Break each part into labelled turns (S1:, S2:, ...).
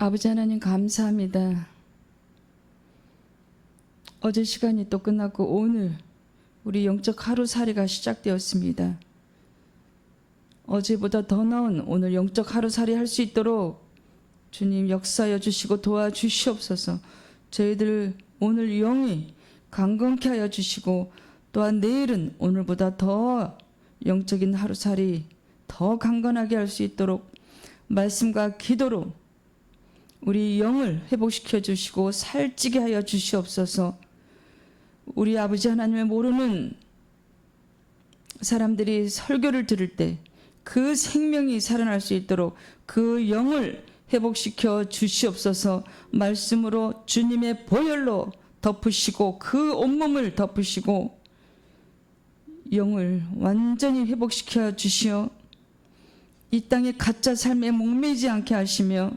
S1: 아버지 하나님 감사합니다. 어제 시간이 또 끝났고 오늘 우리 영적 하루살이가 시작되었습니다. 어제보다 더 나은 오늘 영적 하루살이 할 수 있도록 주님 역사하여 주시고 도와주시옵소서. 저희들 오늘 영이 강건케 하여 주시고 또한 내일은 오늘보다 더 영적인 하루살이 더 강건하게 할 수 있도록 말씀과 기도로 우리 영을 회복시켜 주시고 살찌게 하여 주시옵소서. 우리 아버지 하나님의 모르는 사람들이 설교를 들을 때 그 생명이 살아날 수 있도록 그 영을 회복시켜 주시옵소서. 말씀으로 주님의 보혈로 덮으시고 그 온몸을 덮으시고 영을 완전히 회복시켜 주시어 이 땅의 가짜 삶에 목매지 않게 하시며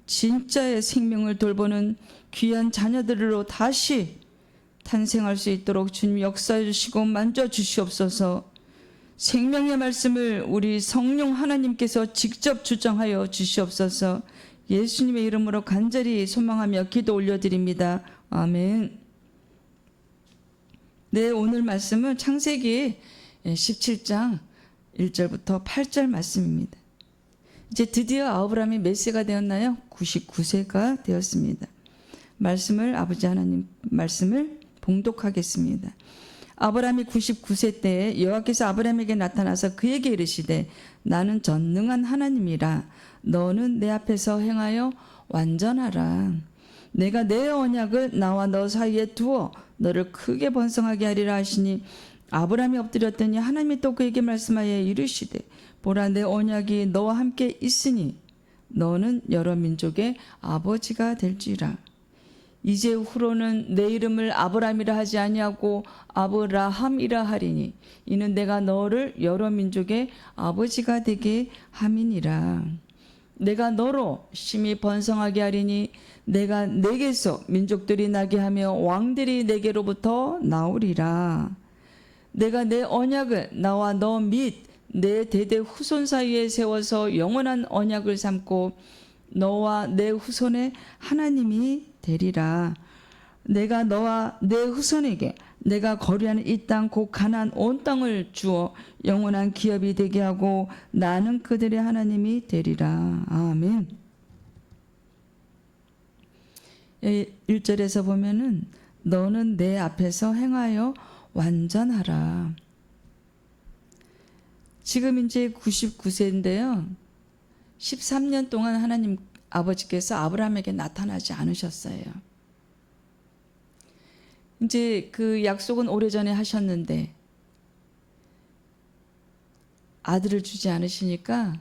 S1: 진짜의 생명을 돌보는 귀한 자녀들로 다시 탄생할 수 있도록 주님 역사해 주시고 만져 주시옵소서. 생명의 말씀을 우리 성령 하나님께서 직접 주장하여 주시옵소서. 예수님의 이름으로 간절히 소망하며 기도 올려드립니다. 아멘. 네, 오늘 말씀은 창세기 17장 1절부터 8절 말씀입니다. 이제 드디어 아브라함이 몇 세가 되었나요? 99세가 되었습니다. 말씀을 아버지 하나님 말씀을 봉독하겠습니다. 아브라함이 99세 때에 여호와께서 아브라함에게 나타나서 그에게 이르시되 나는 전능한 하나님이라 너는 내 앞에서 행하여 완전하라. 내가 내 언약을 나와 너 사이에 두어 너를 크게 번성하게 하리라 하시니 아브라함이 엎드렸더니 하나님이 또 그에게 말씀하여 이르시되 보라 내 언약이 너와 함께 있으니 너는 여러 민족의 아버지가 될지라. 이제 후로는 내 이름을 아브라함이라 하지 아니하고 아브라함이라 하리니 이는 내가 너를 여러 민족의 아버지가 되게 함이니라. 내가 너로 심히 번성하게 하리니 내가 내게서 민족들이 나게 하며 왕들이 내게로부터 나오리라. 내가 내 언약을 나와 너 및 내 대대 후손 사이에 세워서 영원한 언약을 삼고 너와 내 후손의 하나님이 되리라. 내가 너와 내 후손에게 내가 거류하는 이 땅 곧 가나안 온 땅을 주어 영원한 기업이 되게 하고 나는 그들의 하나님이 되리라. 아멘. 1절에서 보면은 너는 내 앞에서 행하여 완전하라. 지금 이제 99세인데요. 13년 동안 하나님 아버지께서 아브라함에게 나타나지 않으셨어요. 이제 그 약속은 오래전에 하셨는데 아들을 주지 않으시니까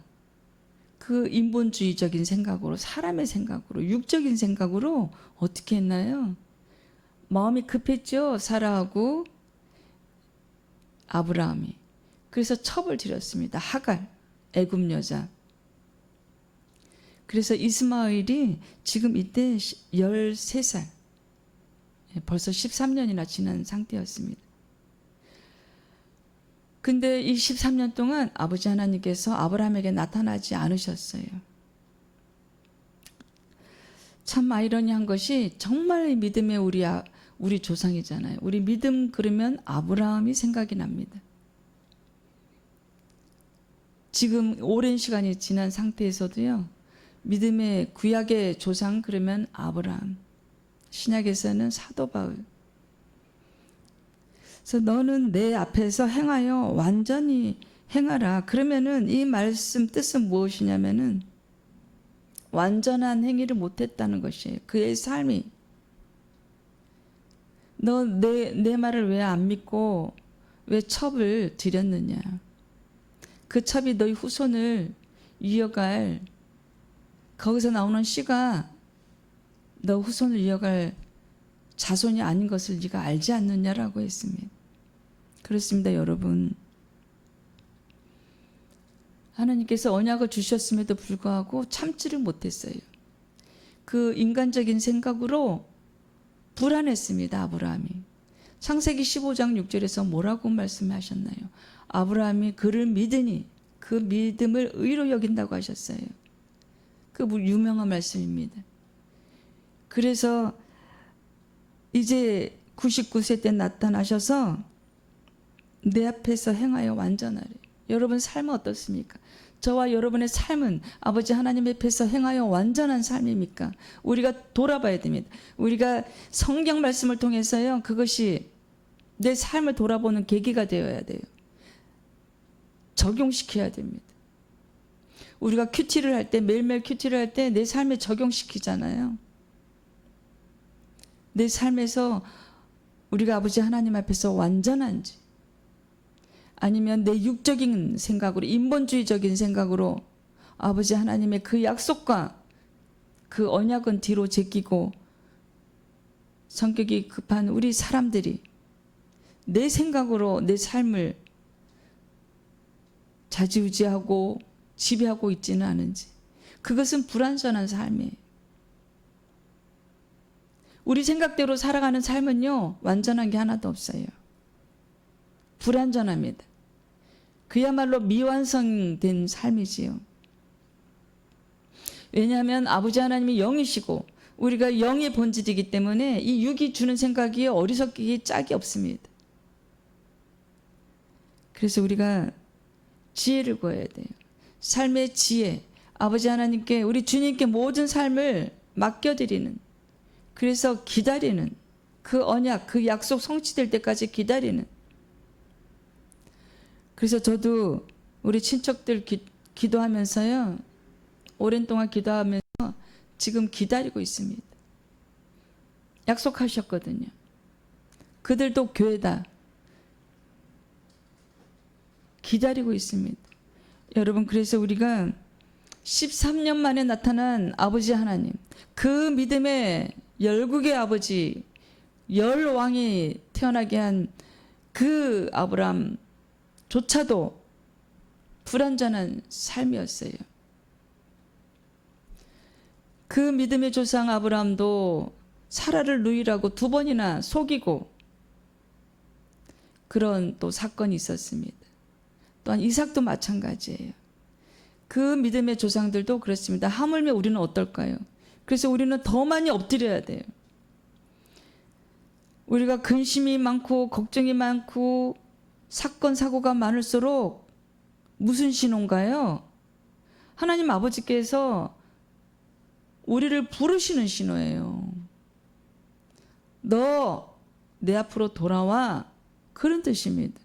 S1: 그 인본주의적인 생각으로 사람의 생각으로 육적인 생각으로 어떻게 했나요? 마음이 급했죠. 사라하고 아브라함이. 그래서 첩을 들였습니다. 하갈 애굽 여자. 그래서 이스마엘이 지금 이때 13살, 벌써 13년이나 지난 상태였습니다. 근데 이 13년 동안 아버지 하나님께서 아브라함에게 나타나지 않으셨어요. 참 아이러니한 것이 정말 믿음의 우리 조상이잖아요. 우리 믿음 그러면 아브라함이 생각이 납니다. 지금 오랜 시간이 지난 상태에서도요. 믿음의 구약의 조상 그러면 아브라함, 신약에서는 사도 바울. 그래서 너는 내 앞에서 행하여 완전히 행하라. 그러면은 이 말씀 뜻은 무엇이냐면은 완전한 행위를 못했다는 것이에요. 그의 삶이. 너 내 말을 왜 안 믿고 왜 첩을 들였느냐. 그 첩이 너희 후손을 이어갈 거기서 나오는 씨가 너 후손을 이어갈 자손이 아닌 것을 네가 알지 않느냐라고 했습니다. 그렇습니다, 여러분. 하나님께서 언약을 주셨음에도 불구하고 참지를 못했어요. 그 인간적인 생각으로 불안했습니다, 아브라함이. 창세기 15장 6절에서 뭐라고 말씀하셨나요? 아브라함이 그를 믿으니 그 믿음을 의로 여긴다고 하셨어요. 그 그 유명한 말씀입니다. 그래서 이제 99세 때 나타나셔서 내 앞에서 행하여 완전하래. 여러분 삶은 어떻습니까? 저와 여러분의 삶은 아버지 하나님 앞에서 행하여 완전한 삶입니까? 우리가 돌아봐야 됩니다. 우리가 성경 말씀을 통해서요, 그것이 내 삶을 돌아보는 계기가 되어야 돼요. 적용시켜야 됩니다. 우리가 큐티를 할 때, 매일매일 큐티를 할 때 내 삶에 적용시키잖아요. 내 삶에서 우리가 아버지 하나님 앞에서 완전한지, 아니면 내 육적인 생각으로, 인본주의적인 생각으로 아버지 하나님의 그 약속과 그 언약은 뒤로 제끼고 성격이 급한 우리 사람들이 내 생각으로 내 삶을 좌지우지하고 지배하고 있지는 않은지, 그것은 불완전한 삶이에요. 우리 생각대로 살아가는 삶은요, 완전한 게 하나도 없어요. 불완전합니다. 그야말로 미완성된 삶이지요. 왜냐하면 아버지 하나님이 영이시고 우리가 영의 본질이기 때문에 이 육이 주는 생각이 어리석기 짝이 없습니다. 그래서 우리가 지혜를 구해야 돼요. 삶의 지혜, 아버지 하나님께, 우리 주님께 모든 삶을 맡겨드리는, 그래서 기다리는, 그 언약, 그 약속 성취될 때까지 기다리는. 그래서 저도 우리 친척들 기도하면서요, 오랜 동안 기도하면서 지금 기다리고 있습니다. 약속하셨거든요. 그들도 교회다. 기다리고 있습니다. 여러분, 그래서 우리가 13년 만에 나타난 아버지 하나님, 그 믿음의 열국의 아버지, 열왕이 태어나게 한 그 아브라함조차도 불완전한 삶이었어요. 그 믿음의 조상 아브라함도 사라를 누이라고 2번이나 속이고 그런 또 사건이 있었습니다. 또한 이삭도 마찬가지예요. 그 믿음의 조상들도 그렇습니다. 하물며 우리는 어떨까요? 그래서 우리는 더 많이 엎드려야 돼요. 우리가 근심이 많고 걱정이 많고 사건 사고가 많을수록 무슨 신호인가요? 하나님 아버지께서 우리를 부르시는 신호예요. 너 내 앞으로 돌아와, 그런 뜻입니다.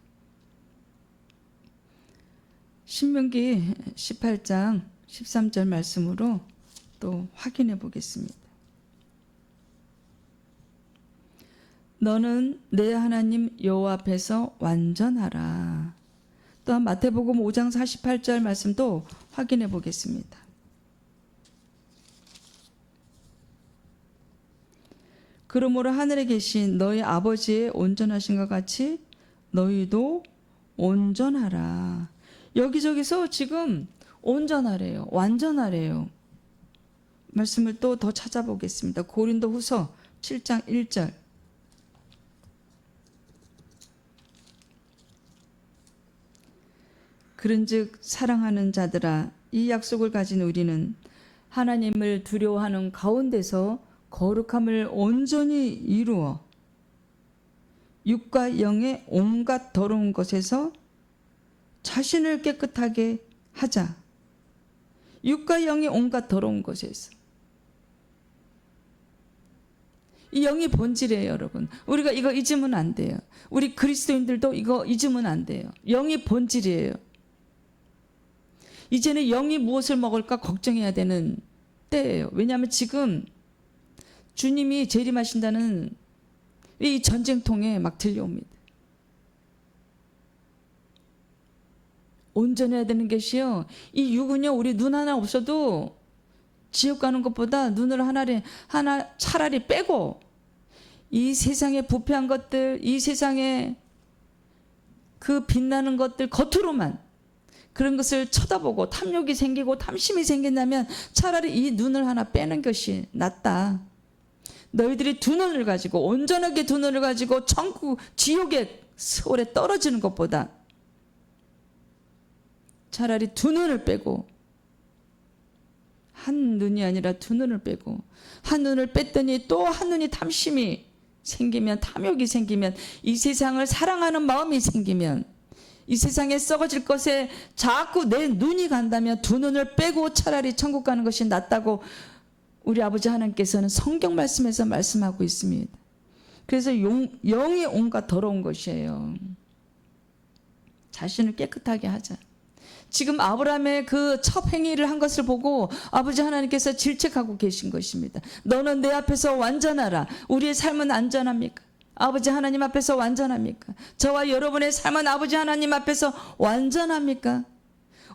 S1: 신명기 18장 13절 말씀으로 또 확인해 보겠습니다. 너는 내 하나님 여호와 앞에서 완전하라. 또한 마태복음 5장 48절 말씀도 확인해 보겠습니다. 그러므로 하늘에 계신 너희 아버지의 온전하신 것 같이 너희도 온전하라. 여기저기서 지금 온전하래요. 완전하래요. 말씀을 또 더 찾아보겠습니다. 고린도후서 7장 1절. 그런즉 사랑하는 자들아, 이 약속을 가진 우리는 하나님을 두려워하는 가운데서 거룩함을 온전히 이루어 육과 영의 온갖 더러운 것에서 자신을 깨끗하게 하자. 육과 영의 온갖 더러운 것에서. 이 영이 본질이에요, 여러분. 우리가 이거 잊으면 안 돼요. 우리 그리스도인들도 이거 잊으면 안 돼요. 영이 본질이에요. 이제는 영이 무엇을 먹을까 걱정해야 되는 때예요. 왜냐하면 지금 주님이 재림하신다는 이 전쟁통에 막 들려옵니다. 온전해야 되는 것이요, 이 육은요, 우리 눈 하나 없어도 지옥 가는 것보다 눈을 하나 차라리 빼고 이 세상에 부패한 것들, 이 세상에 그 빛나는 것들 겉으로만 그런 것을 쳐다보고 탐욕이 생기고 탐심이 생긴다면 차라리 이 눈을 하나 빼는 것이 낫다. 너희들이 2눈을 가지고, 온전하게 2눈을 가지고 천국 지옥의 세월에 떨어지는 것보다 차라리 2눈을 빼고 한 눈이 아니라 두 눈을 빼고, 한 눈을 뺐더니 또 한 눈이 탐심이 생기면, 탐욕이 생기면, 이 세상을 사랑하는 마음이 생기면, 이 세상에 썩어질 것에 자꾸 내 눈이 간다면 두 눈을 빼고 차라리 천국 가는 것이 낫다고 우리 아버지 하나님께서는 성경 말씀에서 말씀하고 있습니다. 그래서 영이 온갖 더러운 것이에요. 자신을 깨끗하게 하자. 지금 아브라함의 그 첫 행위를 한 것을 보고 아버지 하나님께서 질책하고 계신 것입니다. 너는 내 앞에서 완전하라. 우리의 삶은 안전합니까? 아버지 하나님 앞에서 완전합니까? 저와 여러분의 삶은 아버지 하나님 앞에서 완전합니까?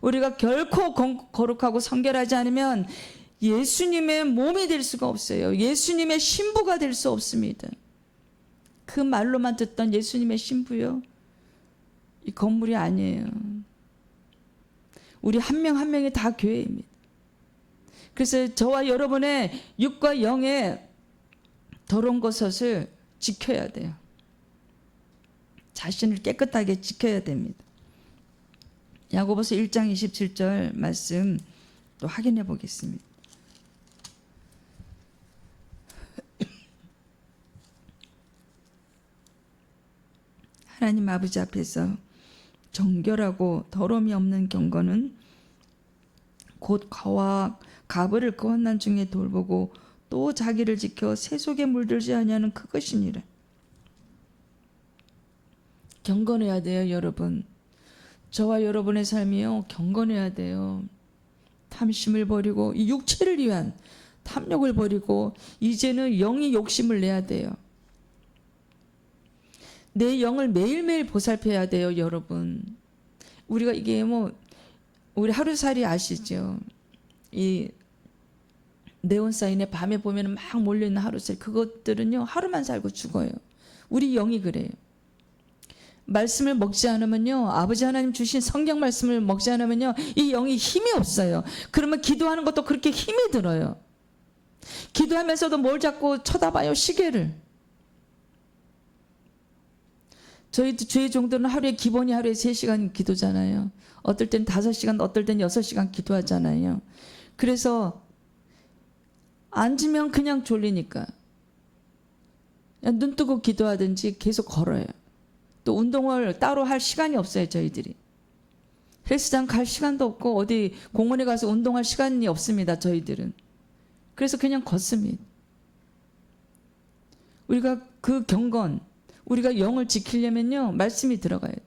S1: 우리가 결코 거룩하고 성결하지 않으면 예수님의 몸이 될 수가 없어요. 예수님의 신부가 될 수 없습니다. 그 말로만 듣던 예수님의 신부요, 이 건물이 아니에요. 우리 한 명 한 명이 다 교회입니다. 그래서 저와 여러분의 육과 영의 더러운 것을 지켜야 돼요. 자신을 깨끗하게 지켜야 됩니다. 야고보서 1장 27절 말씀 또 확인해 보겠습니다. 하나님 아버지 앞에서 정결하고 더러움이 없는 경건은 곧 가와 가브를 그 환난 중에 돌보고 또 자기를 지켜 새 속에 물들지 아니하는 그것이니라. 경건해야 돼요, 여러분. 저와 여러분의 삶이요, 경건해야 돼요. 탐심을 버리고 이 육체를 위한 탐욕을 버리고 이제는 영이 욕심을 내야 돼요. 내 영을 매일매일 보살펴야 돼요, 여러분. 우리가 이게 우리 하루살이 아시죠? 이 네온사인에 밤에 보면 막 몰려있는 하루살, 그것들은요 하루만 살고 죽어요. 우리 영이 그래요. 말씀을 먹지 않으면요, 아버지 하나님 주신 성경 말씀을 먹지 않으면요, 이 영이 힘이 없어요. 그러면 기도하는 것도 그렇게 힘이 들어요. 기도하면서도 뭘 자꾸 쳐다봐요, 시계를. 저희 주의 종들은 하루에 3시간 기도잖아요. 어떨 땐 5시간, 어떨 땐 6시간 기도하잖아요. 그래서 앉으면 그냥 졸리니까 그냥 눈 뜨고 기도하든지 계속 걸어요. 또 운동을 따로 할 시간이 없어요, 저희들이. 헬스장 갈 시간도 없고 어디 공원에 가서 운동할 시간이 없습니다, 저희들은. 그래서 그냥 걷습니다. 우리가 그 경건, 우리가 영을 지키려면요, 말씀이 들어가야 돼.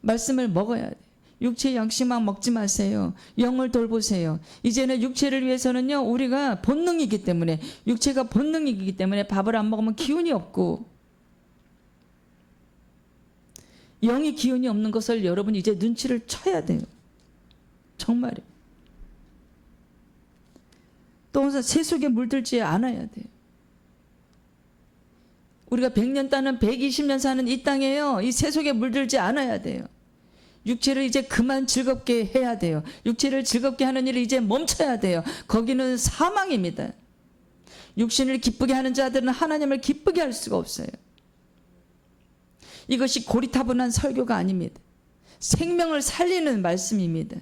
S1: 말씀을 먹어야 돼. 육체 양식만 먹지 마세요. 영을 돌보세요. 이제는 육체를 위해서는요, 우리가 본능이기 때문에, 육체가 본능이기 때문에 밥을 안 먹으면 기운이 없고, 영이 기운이 없는 것을 여러분이 이제 눈치를 쳐야 돼요. 정말이에요. 또 새 속에 물들지 않아야 돼요. 우리가 100년 따는 120년 사는 이 땅에요, 이 새 속에 물들지 않아야 돼요. 육체를 이제 그만 즐겁게 해야 돼요. 육체를 즐겁게 하는 일을 이제 멈춰야 돼요. 거기는 사망입니다. 육신을 기쁘게 하는 자들은 하나님을 기쁘게 할 수가 없어요. 이것이 고리타분한 설교가 아닙니다. 생명을 살리는 말씀입니다.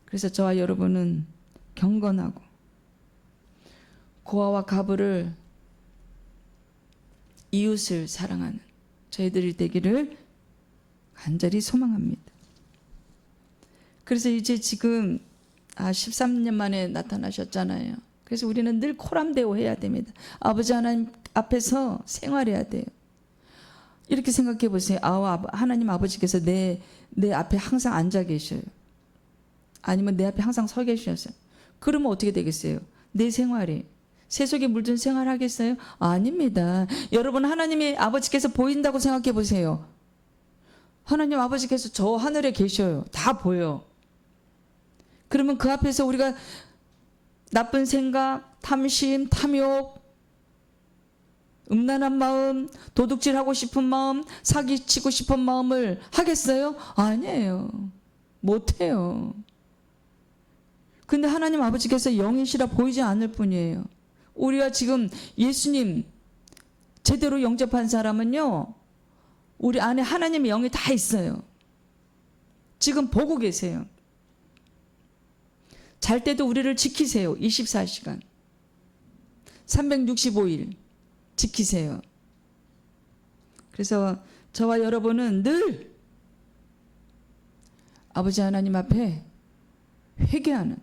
S1: 그래서 저와 여러분은 경건하고 고아와 가부를, 이웃을 사랑하는 저희들이 되기를 간절히 소망합니다. 그래서 이제 지금 13년 만에 나타나셨잖아요. 그래서 우리는 늘 코람데오 해야 됩니다. 아버지 하나님 앞에서 생활해야 돼요. 이렇게 생각해 보세요. 하나님 아버지께서 내 앞에 항상 앉아 계셔요. 아니면 내 앞에 항상 서 계셨어요. 그러면 어떻게 되겠어요? 내 생활이 새 속에 물든 생활 하겠어요? 아닙니다. 여러분, 하나님의 아버지께서 보인다고 생각해 보세요. 하나님 아버지께서 저 하늘에 계셔요. 다 보여. 그러면 그 앞에서 우리가 나쁜 생각, 탐심, 탐욕, 음란한 마음, 도둑질하고 싶은 마음, 사기치고 싶은 마음을 하겠어요? 아니에요. 못해요. 근데 하나님 아버지께서 영이시라 보이지 않을 뿐이에요. 우리가 지금 예수님 제대로 영접한 사람은요, 우리 안에 하나님의 영이 다 있어요. 지금 보고 계세요. 잘 때도 우리를 지키세요. 24시간. 365일 지키세요. 그래서 저와 여러분은 늘 아버지 하나님 앞에 회개하는,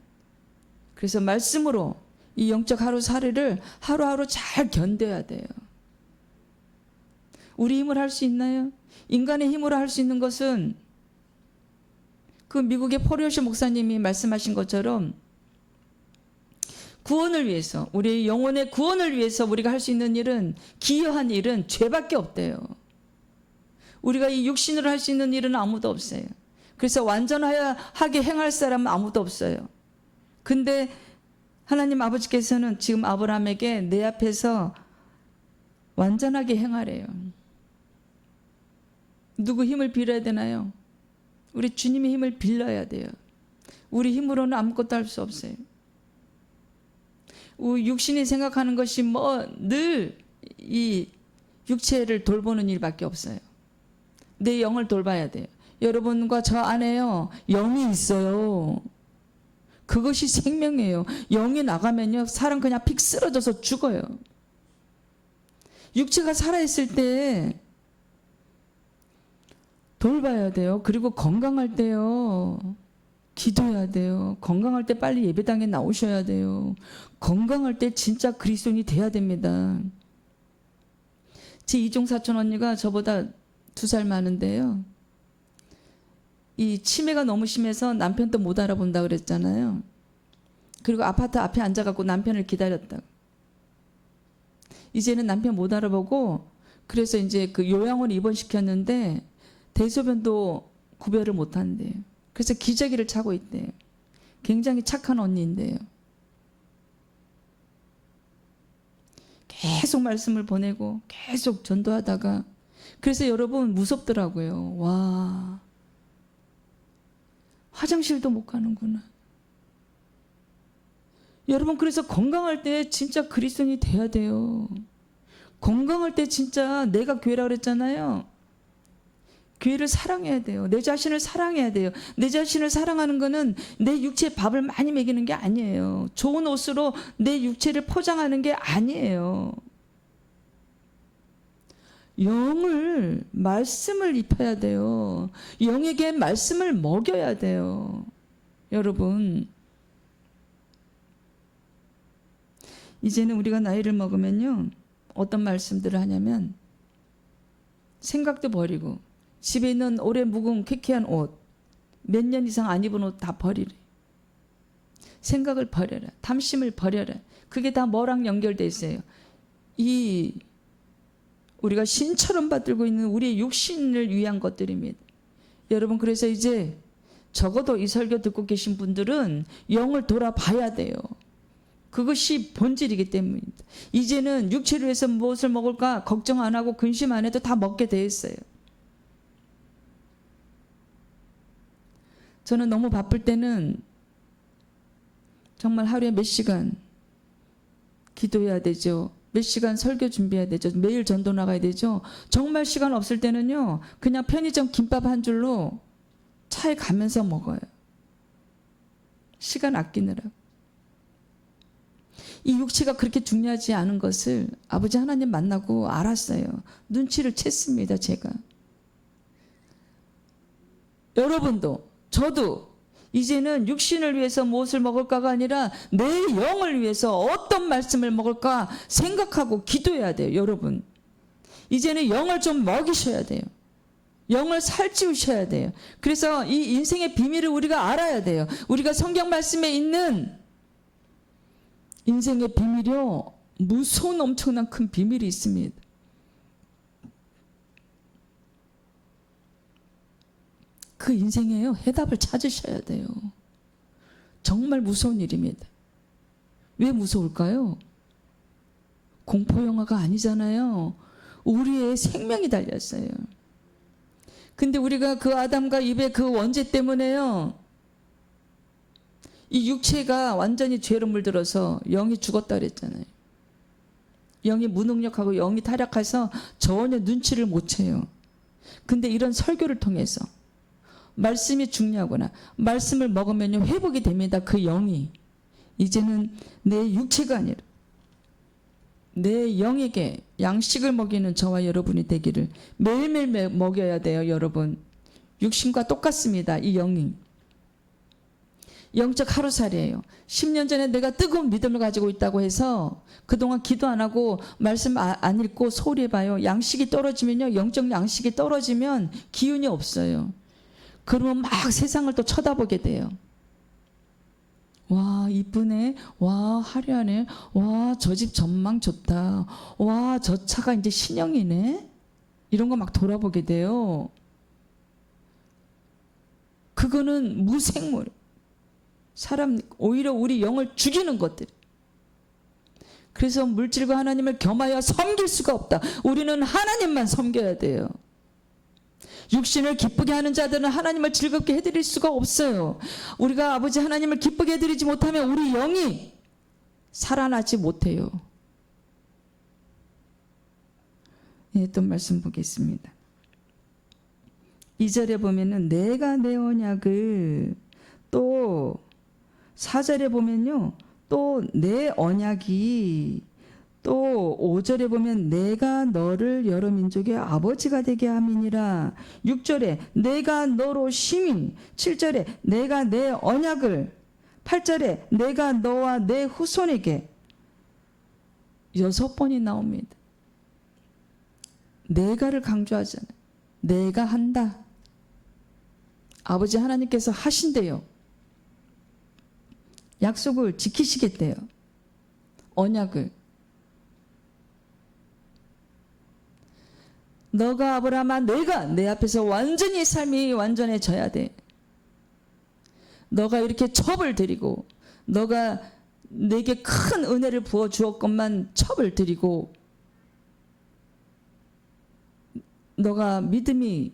S1: 그래서 말씀으로 이 영적 하루살이를 하루하루 잘 견뎌야 돼요. 우리 힘을 할 수 있나요? 인간의 힘으로 할 수 있는 것은 그 미국의 포리오시 목사님이 말씀하신 것처럼 구원을 위해서, 우리의 영혼의 구원을 위해서 우리가 할 수 있는 일은, 기여한 일은 죄밖에 없대요. 우리가 이 육신으로 할 수 있는 일은 아무도 없어요. 그래서 완전하게 행할 사람은 아무도 없어요. 근데 하나님 아버지께서는 지금 아브라함에게 내 앞에서 완전하게 행하래요. 누구 힘을 빌어야 되나요? 우리 주님의 힘을 빌려야 돼요. 우리 힘으로는 아무것도 할 수 없어요. 육신이 생각하는 것이 늘 이 육체를 돌보는 일밖에 없어요. 내 영을 돌봐야 돼요. 여러분과 저 안에요, 영이 있어요. 그것이 생명이에요. 영이 나가면요, 사람 그냥 픽 쓰러져서 죽어요. 육체가 살아있을 때 돌봐야 돼요. 그리고 건강할 때요, 기도해야 돼요. 건강할 때 빨리 예배당에 나오셔야 돼요. 건강할 때 진짜 그리스도인이 돼야 됩니다. 제 이종 사촌 언니가 저보다 2살 많은데요, 이 치매가 너무 심해서 남편도 못 알아본다 그랬잖아요. 그리고 아파트 앞에 앉아갖고 남편을 기다렸다고. 이제는 남편 못 알아보고, 그래서 이제 그 요양원 입원시켰는데 대소변도 구별을 못 한대요. 그래서 기저귀를 차고 있대요. 굉장히 착한 언니인데요. 계속 말씀을 보내고 계속 전도하다가, 그래서 여러분 무섭더라고요. 와, 화장실도 못 가는구나. 여러분, 그래서 건강할 때 진짜 그리스도인이 돼야 돼요. 건강할 때 진짜, 내가 교회라고 그랬잖아요. 교회를 사랑해야 돼요. 내 자신을 사랑해야 돼요. 내 자신을 사랑하는 거는 내 육체에 밥을 많이 먹이는 게 아니에요. 좋은 옷으로 내 육체를 포장하는 게 아니에요. 영을, 말씀을 입혀야 돼요. 영에게 말씀을 먹여야 돼요. 여러분, 이제는 우리가 나이를 먹으면요, 어떤 말씀들을 하냐면, 생각도 버리고 집에 있는 오래 묵은 쾌쾌한 옷, 몇 년 이상 안 입은 옷 다 버리래. 생각을 버려라. 탐심을 버려라. 그게 다 뭐랑 연결돼 있어요? 우리가 신처럼 받들고 있는 우리의 육신을 위한 것들입니다. 여러분, 그래서 이제 적어도 이 설교 듣고 계신 분들은 영을 돌아봐야 돼요. 그것이 본질이기 때문입니다. 이제는 육체를 위해서 무엇을 먹을까 걱정 안 하고 근심 안 해도 다 먹게 돼 있어요. 저는 너무 바쁠 때는 정말 하루에 몇 시간 기도해야 되죠. 몇 시간 설교 준비해야 되죠. 매일 전도 나가야 되죠. 정말 시간 없을 때는요, 그냥 편의점 김밥 한 줄로 차에 가면서 먹어요. 시간 아끼느라고. 이 육체가 그렇게 중요하지 않은 것을 아버지 하나님 만나고 알았어요. 눈치를 챘습니다, 제가. 여러분도, 저도 이제는 육신을 위해서 무엇을 먹을까가 아니라 내 영을 위해서 어떤 말씀을 먹을까 생각하고 기도해야 돼요. 여러분, 이제는 영을 좀 먹이셔야 돼요. 영을 살찌우셔야 돼요. 그래서 이 인생의 비밀을 우리가 알아야 돼요. 우리가 성경 말씀에 있는 인생의 비밀이요, 무서운 엄청난 큰 비밀이 있습니다. 그 인생에요, 해답을 찾으셔야 돼요. 정말 무서운 일입니다. 왜 무서울까요? 공포 영화가 아니잖아요. 우리의 생명이 달렸어요. 근데 우리가 그 아담과 이브의 그 원죄 때문에요, 이 육체가 완전히 죄로 물들어서 영이 죽었다 그랬잖아요. 영이 무능력하고 영이 타락해서 전혀 눈치를 못 채요. 근데 이런 설교를 통해서 말씀이 중요하구나. 말씀을 먹으면 회복이 됩니다. 그 영이. 이제는 내 육체가 아니라 내 영에게 양식을 먹이는 저와 여러분이 되기를 매일매일 먹여야 돼요. 여러분. 육신과 똑같습니다. 이 영이. 영적 하루살이에요. 10년 전에 내가 뜨거운 믿음을 가지고 있다고 해서 그동안 기도 안 하고 말씀 안 읽고 소홀히 해봐요. 양식이 떨어지면요. 영적 양식이 떨어지면 기운이 없어요. 그러면 막 세상을 또 쳐다보게 돼요. 와, 이쁘네. 와, 화려하네. 와, 저 집 전망 좋다. 와, 저 차가 이제 신형이네. 이런 거 막 돌아보게 돼요. 그거는 무생물. 사람, 오히려 우리 영을 죽이는 것들. 그래서 물질과 하나님을 겸하여 섬길 수가 없다. 우리는 하나님만 섬겨야 돼요. 육신을 기쁘게 하는 자들은 하나님을 즐겁게 해드릴 수가 없어요. 우리가 아버지 하나님을 기쁘게 해드리지 못하면 우리 영이 살아나지 못해요. 예, 또 말씀 보겠습니다. 2절에 보면은 내가 내 언약을, 또 4절에 보면요 또 내 언약이, 또 5절에 보면 내가 너를 여러 민족의 아버지가 되게 함이니라. 6절에 내가 너로 심히, 7절에 내가 내 언약을, 8절에 내가 너와 내 후손에게. 6번이 나옵니다. 내가를 강조하잖아요. 내가 한다. 아버지 하나님께서 하신대요. 약속을 지키시겠대요. 언약을. 너가 아브라함아, 내가 내 앞에서 완전히 삶이 완전해져야 돼. 너가 이렇게 첩을 드리고, 너가 내게 큰 은혜를 부어 주었건만 첩을 드리고, 너가 믿음이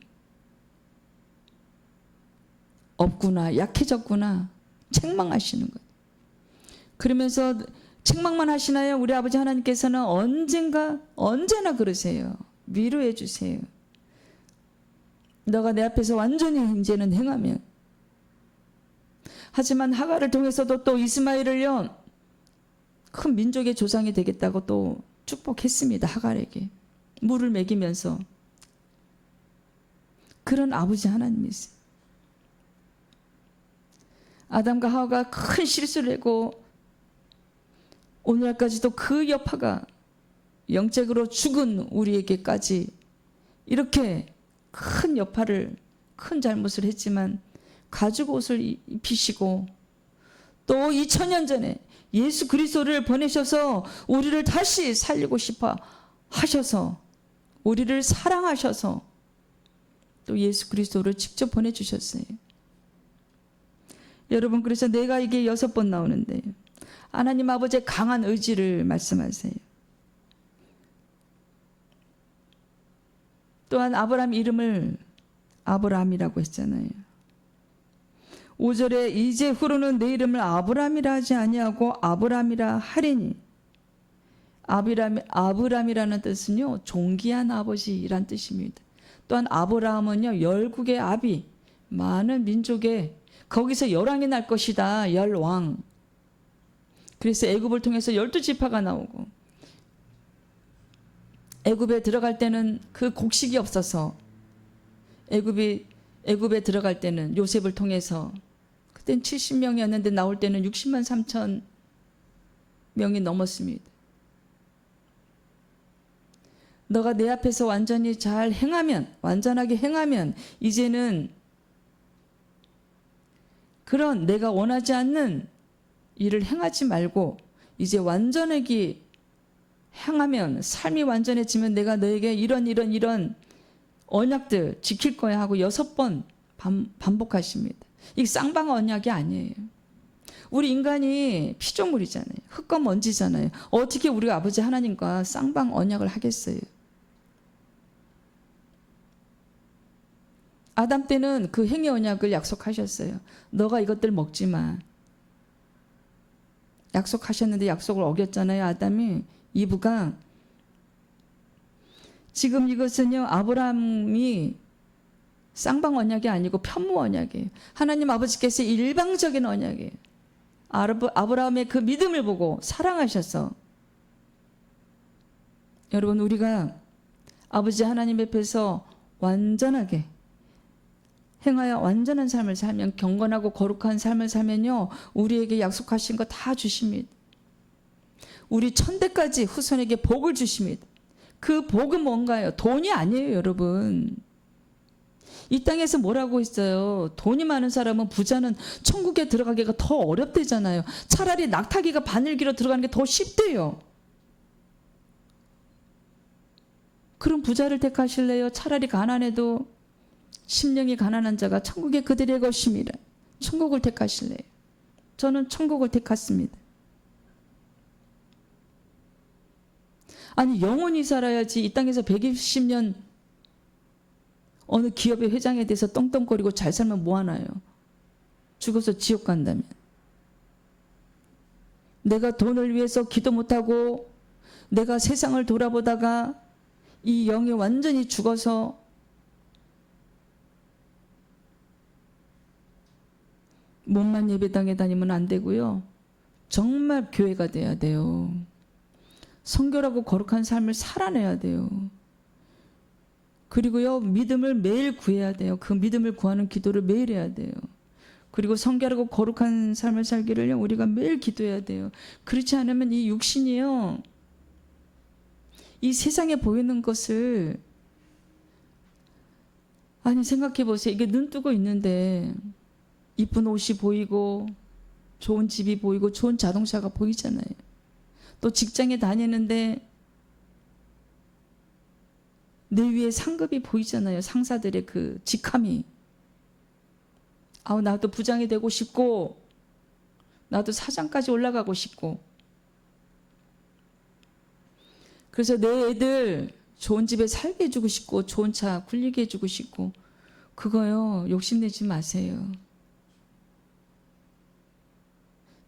S1: 없구나, 약해졌구나, 책망하시는 거예요. 그러면서 책망만 하시나요? 우리 아버지 하나님께서는 언제나 그러세요. 위로해 주세요. 너가 내 앞에서 완전히 이제는 행하면. 하지만 하갈을 통해서도 또 이스마엘을요 큰 민족의 조상이 되겠다고 또 축복했습니다. 하갈에게 물을 먹이면서. 그런 아버지 하나님이세요. 아담과 하와가 큰 실수를 하고 오늘날까지도 그 여파가 영적으로 죽은 우리에게까지 이렇게 큰 여파를, 큰 잘못을 했지만 가죽 옷을 입히시고, 또 2000년 전에 예수 그리스도를 보내셔서 우리를 다시 살리고 싶어 하셔서, 우리를 사랑하셔서 또 예수 그리스도를 직접 보내주셨어요. 여러분, 그래서 내가 이게 6번 나오는데 하나님 아버지의 강한 의지를 말씀하세요. 또한 아브라함 이름을 아브라함이라고 했잖아요. 5절에 이제 후로는 내 이름을 아브라함이라 하지 아니하고 아브라함이라 하리니. 아브라함이라는 뜻은요 존귀한 아버지란 뜻입니다. 또한 아브라함은요 열국의 아비, 많은 민족의, 거기서 열왕이 날 것이다. 열왕. 그래서 애굽을 통해서 12지파가 나오고, 애굽에 들어갈 때는 그 곡식이 없어서 애굽에 들어갈 때는 요셉을 통해서, 그땐 70명이었는데 나올 때는 60만 3천 명이 넘었습니다. 너가 내 앞에서 완전히 잘 행하면, 완전하게 행하면 이제는 그런 내가 원하지 않는 일을 행하지 말고 이제 완전하게 행하면, 삶이 완전해지면 내가 너에게 이런 언약들 지킬 거야 하고 6번 반복하십니다. 이게 쌍방 언약이 아니에요. 우리 인간이 피조물이잖아요. 흙과 먼지잖아요. 어떻게 우리가 아버지 하나님과 쌍방 언약을 하겠어요? 아담 때는 그 행위 언약을 약속하셨어요. 너가 이것들 먹지 마. 약속하셨는데 약속을 어겼잖아요. 아담이, 이브가. 지금 이것은요 아브라함이 쌍방 언약이 아니고 편무 언약이에요. 하나님 아버지께서 일방적인 언약이에요. 아브라함의 그 믿음을 보고 사랑하셔서, 여러분, 우리가 아버지 하나님 앞에서 완전하게 행하여 완전한 삶을 살면, 경건하고 거룩한 삶을 살면요, 우리에게 약속하신 거 다 주십니다. 우리 천대까지 후손에게 복을 주십니다. 그 복은 뭔가요? 돈이 아니에요, 여러분. 이 땅에서 뭐라고 있어요? 돈이 많은 사람은, 부자는 천국에 들어가기가 더 어렵대잖아요. 차라리 낙타기가 바늘기로 들어가는 게 더 쉽대요. 그럼 부자를 택하실래요? 차라리 가난해도 심령이 가난한 자가 천국에 그들의 것입니다. 천국을 택하실래요? 저는 천국을 택했습니다. 아니, 영원히 살아야지. 이 땅에서 120년 어느 기업의 회장에 대해서 떵떵거리고 잘 살면 뭐하나요? 죽어서 지옥 간다면. 내가 돈을 위해서 기도 못하고 내가 세상을 돌아보다가 이 영이 완전히 죽어서 몸만 예배당에 다니면 안 되고요. 정말 교회가 돼야 돼요. 성결하고 거룩한 삶을 살아내야 돼요. 그리고요, 믿음을 매일 구해야 돼요. 그 믿음을 구하는 기도를 매일 해야 돼요. 그리고 성결하고 거룩한 삶을 살기를 우리가 매일 기도해야 돼요. 그렇지 않으면 이 육신이요, 이 세상에 보이는 것을, 아니 생각해 보세요. 이게 눈 뜨고 있는데 이쁜 옷이 보이고 좋은 집이 보이고 좋은 자동차가 보이잖아요. 또 직장에 다니는데 내 위에 상급이 보이잖아요. 상사들의 그 직함이. 아우, 나도 부장이 되고 싶고 나도 사장까지 올라가고 싶고. 그래서 내 애들 좋은 집에 살게 해주고 싶고 좋은 차 굴리게 해주고 싶고. 그거요, 욕심내지 마세요.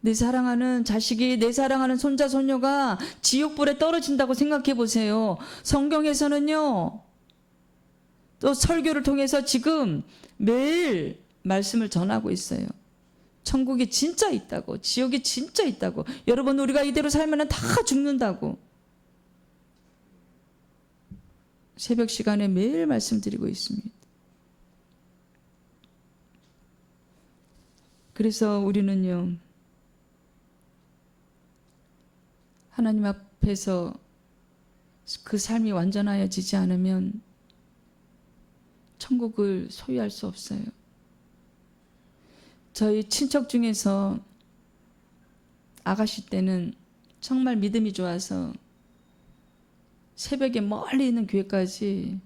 S1: 내 사랑하는 자식이, 내 사랑하는 손자 손녀가 지옥불에 떨어진다고 생각해 보세요. 성경에서는요, 또 설교를 통해서 지금 매일 말씀을 전하고 있어요. 천국이 진짜 있다고, 지옥이 진짜 있다고. 여러분, 우리가 이대로 살면 다 죽는다고. 새벽 시간에 매일 말씀드리고 있습니다. 그래서 우리는요, 하나님 앞에서 그 삶이 완전하여지지 않으면 천국을 소유할 수 없어요. 저희 친척 중에서 아가씨 때는 정말 믿음이 좋아서 새벽에 멀리 있는 교회까지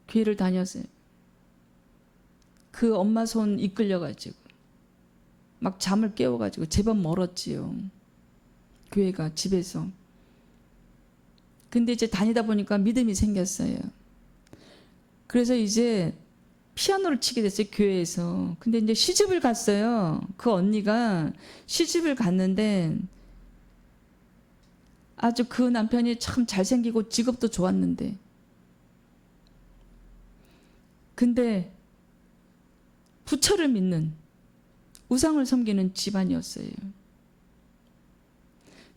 S1: 교회를 다녔어요. 그 엄마 손 이끌려가지고 막 잠을 깨워가지고 제법 멀었지요. 교회가 집에서. 근데 이제 다니다 보니까 믿음이 생겼어요. 그래서 이제 피아노를 치게 됐어요, 교회에서. 근데 이제 시집을 갔어요. 그 언니가 시집을 갔는데 아주 그 남편이 참 잘생기고 직업도 좋았는데, 근데 부처를 믿는, 우상을 섬기는 집안이었어요.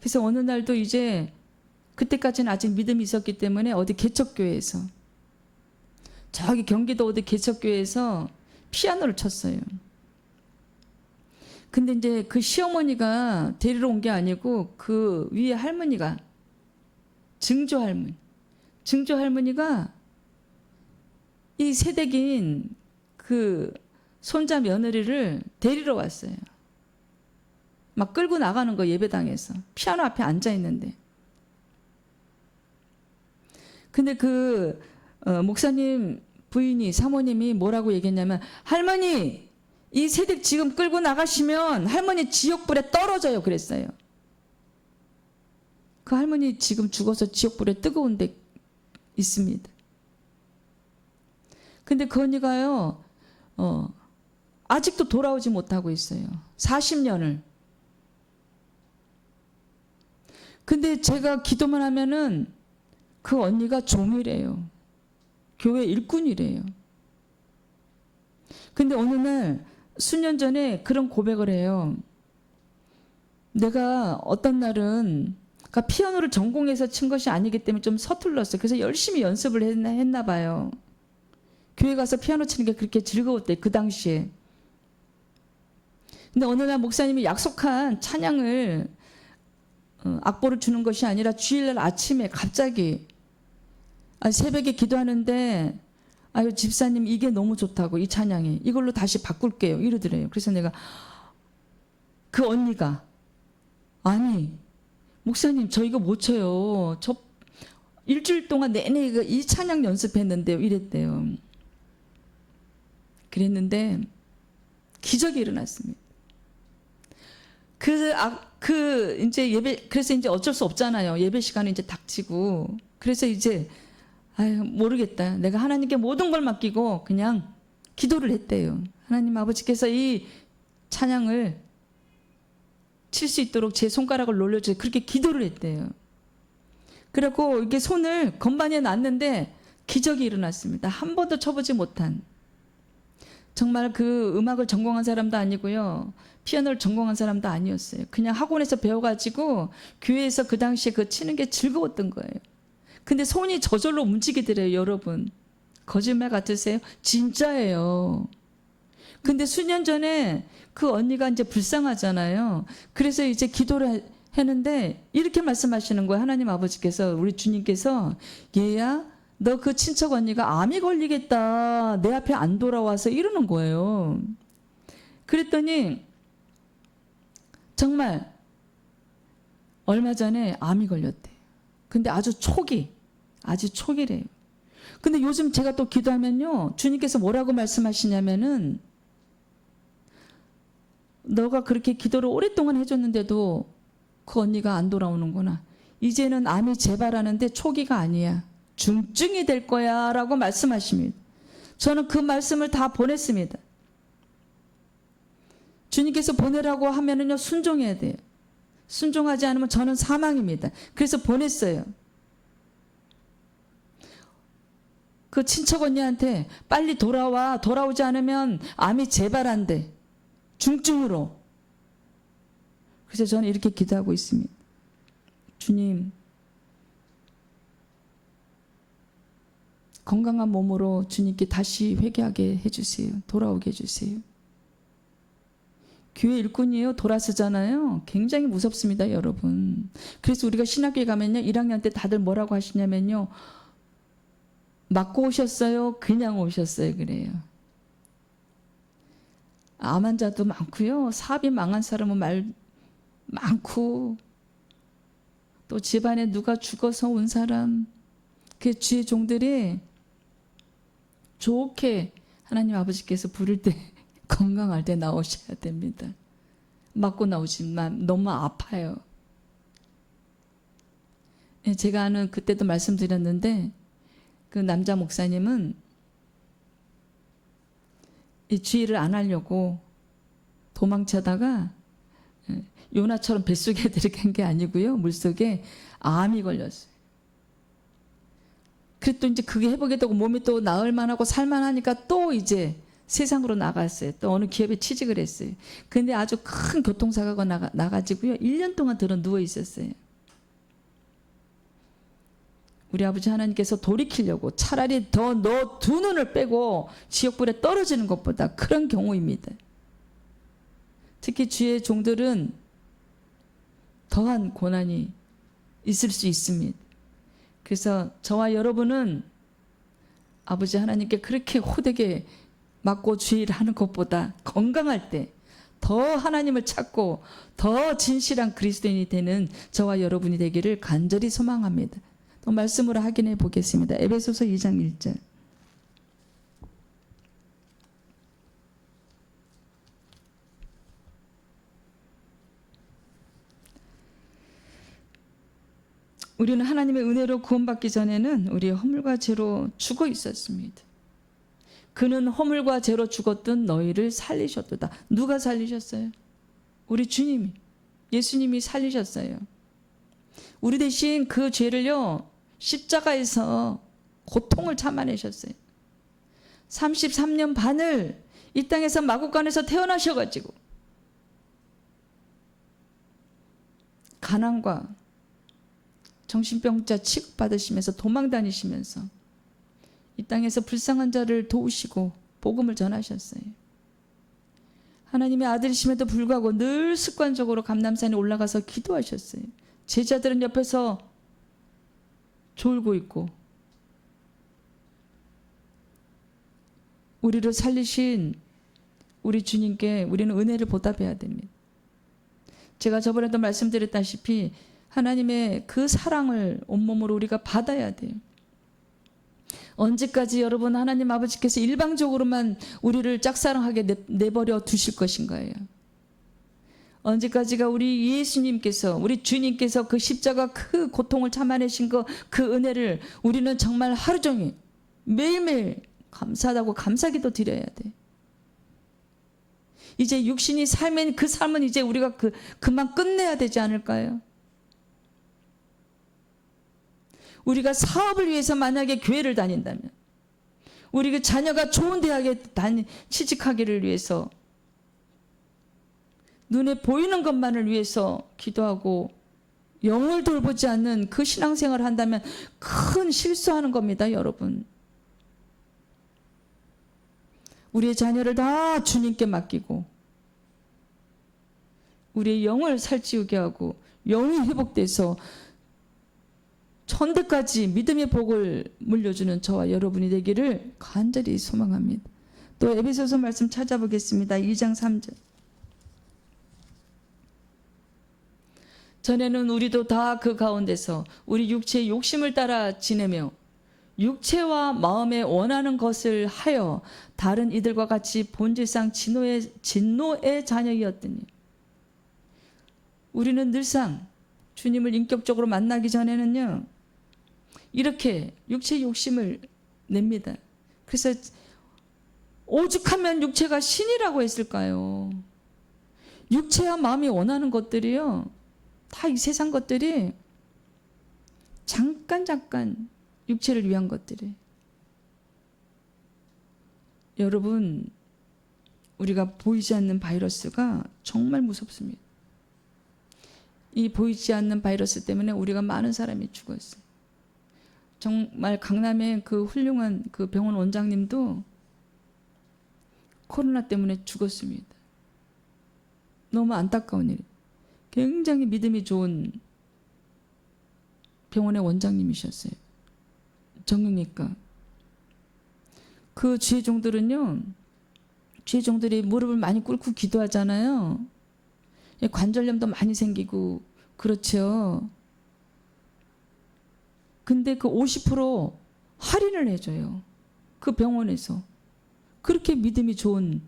S1: 그래서 어느 날도 이제, 그때까지는 아직 믿음이 있었기 때문에 어디 개척교회에서, 저기 경기도 어디 개척교회에서 피아노를 쳤어요. 근데 이제 그 시어머니가 데리러 온 게 아니고 그 위에 할머니가, 증조 할머니가 이 세댁인 그 손자 며느리를 데리러 왔어요. 막 끌고 나가는 거, 예배당에서. 피아노 앞에 앉아 있는데. 근데 그 목사님 부인이, 사모님이 뭐라고 얘기했냐면, 할머니, 이 세댁 지금 끌고 나가시면 할머니 지옥불에 떨어져요, 그랬어요. 그 할머니 지금 죽어서 지옥불에 뜨거운 데 있습니다. 근데 그 언니가요, 아직도 돌아오지 못하고 있어요. 40년을. 근데 제가 기도만 하면은 그 언니가 종이래요. 교회 일꾼이래요. 근데 어느 날 수년 전에 그런 고백을 해요. 내가 어떤 날은 그러니까 피아노를 전공해서 친 것이 아니기 때문에 좀 서툴렀어요. 그래서 열심히 연습을 했나 봐요. 교회 가서 피아노 치는 게 그렇게 즐거웠대, 그 당시에. 근데 어느 날 목사님이 약속한 찬양을 악보를 주는 것이 아니라 주일날 아침에 갑자기 새벽에 기도하는데 아유 집사님 이게 너무 좋다고, 이 찬양이 이걸로 다시 바꿀게요 이러더래요. 그래서 내가 그 언니가 아니 목사님 저 이거 못 쳐요. 저 일주일 동안 내내 이 찬양 연습했는데요 이랬대요. 그랬는데 기적이 일어났습니다. 그래서 이제 어쩔 수 없잖아요. 예배 시간이 이제 닥치고. 그래서 이제 아유 모르겠다. 내가 하나님께 모든 걸 맡기고 그냥 기도를 했대요. 하나님 아버지께서 이 찬양을 칠 수 있도록 제 손가락을 놀려주세요. 그렇게 기도를 했대요. 그리고 이렇게 손을 건반에 놨는데 기적이 일어났습니다. 한 번도 쳐보지 못한. 정말 그 음악을 전공한 사람도 아니고요. 피아노를 전공한 사람도 아니었어요. 그냥 학원에서 배워가지고 교회에서 그 당시에 그 치는 게 즐거웠던 거예요. 근데 손이 저절로 움직이더래요, 여러분. 거짓말 같으세요? 진짜예요. 근데 수년 전에 그 언니가 이제 불쌍하잖아요. 그래서 이제 기도를 했는데 이렇게 말씀하시는 거예요. 하나님 아버지께서, 우리 주님께서, 얘야 너 그 친척 언니가 암이 걸리겠다. 내 앞에 안 돌아와서 이러는 거예요. 그랬더니 정말 얼마 전에 암이 걸렸대. 근데 아주 초기래요. 근데 요즘 제가 또 기도하면요, 주님께서 뭐라고 말씀하시냐면은 너가 그렇게 기도를 오랫동안 해줬는데도 그 언니가 안 돌아오는구나. 이제는 암이 재발하는데 초기가 아니야. 중증이 될 거야 라고 말씀하십니다. 저는 그 말씀을 다 보냈습니다. 주님께서 보내라고 하면은요 순종해야 돼요. 순종하지 않으면 저는 사망입니다. 그래서 보냈어요. 그 친척 언니한테 빨리 돌아와. 돌아오지 않으면 암이 재발한대. 중증으로. 그래서 저는 이렇게 기도하고 있습니다. 주님, 건강한 몸으로 주님께 다시 회개하게 해주세요. 돌아오게 해주세요. 교회 일꾼이에요. 돌아서잖아요. 굉장히 무섭습니다, 여러분. 그래서 우리가 신학교에 가면요, 1학년 때 다들 뭐라고 하시냐면요, 맞고 오셨어요? 그냥 오셨어요? 그래요. 암 환자도 많고요. 사업이 망한 사람은 많고, 또 집안에 누가 죽어서 온 사람, 그 주의 종들이 좋게 하나님 아버지께서 부를 때 건강할 때 나오셔야 됩니다. 맞고 나오지만 너무 아파요. 제가 아는, 그때도 말씀드렸는데, 그 남자 목사님은 이 주의를 안 하려고 도망쳐다가 요나처럼 뱃속에 들어간 게 아니고요. 물속에 암이 걸렸어요. 그래도 이제 그게 회복이 되고 몸이 또 나을 만하고 살만하니까 또 이제 세상으로 나갔어요. 또 어느 기업에 취직을 했어요. 근데 아주 큰 교통사고가 나가지고요. 1년 동안 들어 누워 있었어요. 우리 아버지 하나님께서 돌이키려고 차라리 더 너 두 눈을 빼고 지옥불에 떨어지는 것보다 그런 경우입니다. 특히 주의 종들은 더한 고난이 있을 수 있습니다. 그래서 저와 여러분은 아버지 하나님께 그렇게 호되게 맞고 주의를 하는 것보다 건강할 때 더 하나님을 찾고 더 진실한 그리스도인이 되는 저와 여러분이 되기를 간절히 소망합니다. 또 말씀으로 확인해 보겠습니다. 에베소서 2장 1절. 우리는 하나님의 은혜로 구원받기 전에는 우리의 허물과 죄로 죽어 있었습니다. 그는 허물과 죄로 죽었던 너희를 살리셨도다. 누가 살리셨어요? 우리 주님이, 예수님이 살리셨어요. 우리 대신 그 죄를요, 십자가에서 고통을 참아내셨어요. 33년 반을 이 땅에서 마구간에서 태어나셔가지고 가난과 정신병자 취급받으시면서 도망다니시면서 이 땅에서 불쌍한 자를 도우시고 복음을 전하셨어요. 하나님의 아들이심에도 불구하고 늘 습관적으로 감람산에 올라가서 기도하셨어요. 제자들은 옆에서 졸고 있고 우리를 살리신 우리 주님께 우리는 은혜를 보답해야 됩니다. 제가 저번에도 말씀드렸다시피 하나님의 그 사랑을 온몸으로 우리가 받아야 돼요. 언제까지 여러분 하나님 아버지께서 일방적으로만 우리를 짝사랑하게 내버려 두실 것인가요? 언제까지가 우리 예수님께서 우리 주님께서 그 십자가 그 고통을 참아내신 그 은혜를 우리는 정말 하루 종일 매일매일 감사하다고 감사기도 드려야 돼. 이제 육신이 삶인 그 삶은 이제 우리가 그만 끝내야 되지 않을까요? 우리가 사업을 위해서 만약에 교회를 다닌다면, 우리 그 자녀가 좋은 대학에 취직하기를 위해서 눈에 보이는 것만을 위해서 기도하고 영을 돌보지 않는 그 신앙생활을 한다면 큰 실수하는 겁니다, 여러분. 우리의 자녀를 다 주님께 맡기고 우리의 영을 살찌우게 하고 영이 회복돼서 천대까지 믿음의 복을 물려주는 저와 여러분이 되기를 간절히 소망합니다. 또 에베소서 말씀 찾아보겠습니다. 2장 3절. 전에는 우리도 다 그 가운데서 우리 육체의 욕심을 따라 지내며 육체와 마음에 원하는 것을 하여 다른 이들과 같이 본질상 진노의 자녀이었더니, 우리는 늘상 주님을 인격적으로 만나기 전에는요 이렇게 육체의 욕심을 냅니다. 그래서 오죽하면 육체가 신이라고 했을까요? 육체와 마음이 원하는 것들이요 다 이 세상 것들이 잠깐 육체를 위한 것들이. 여러분, 우리가 보이지 않는 바이러스가 정말 무섭습니다. 이 보이지 않는 바이러스 때문에 우리가 많은 사람이 죽었어요. 정말 강남의 그 훌륭한 그 병원 원장님도 코로나 때문에 죽었습니다. 너무 안타까운 일. 굉장히 믿음이 좋은 병원의 원장님이셨어요. 정형외과. 그 죄종들은요, 죄종들이 무릎을 많이 꿇고 기도하잖아요. 관절염도 많이 생기고 그렇죠. 근데 그 50% 할인을 해줘요. 그 병원에서. 그렇게 믿음이 좋은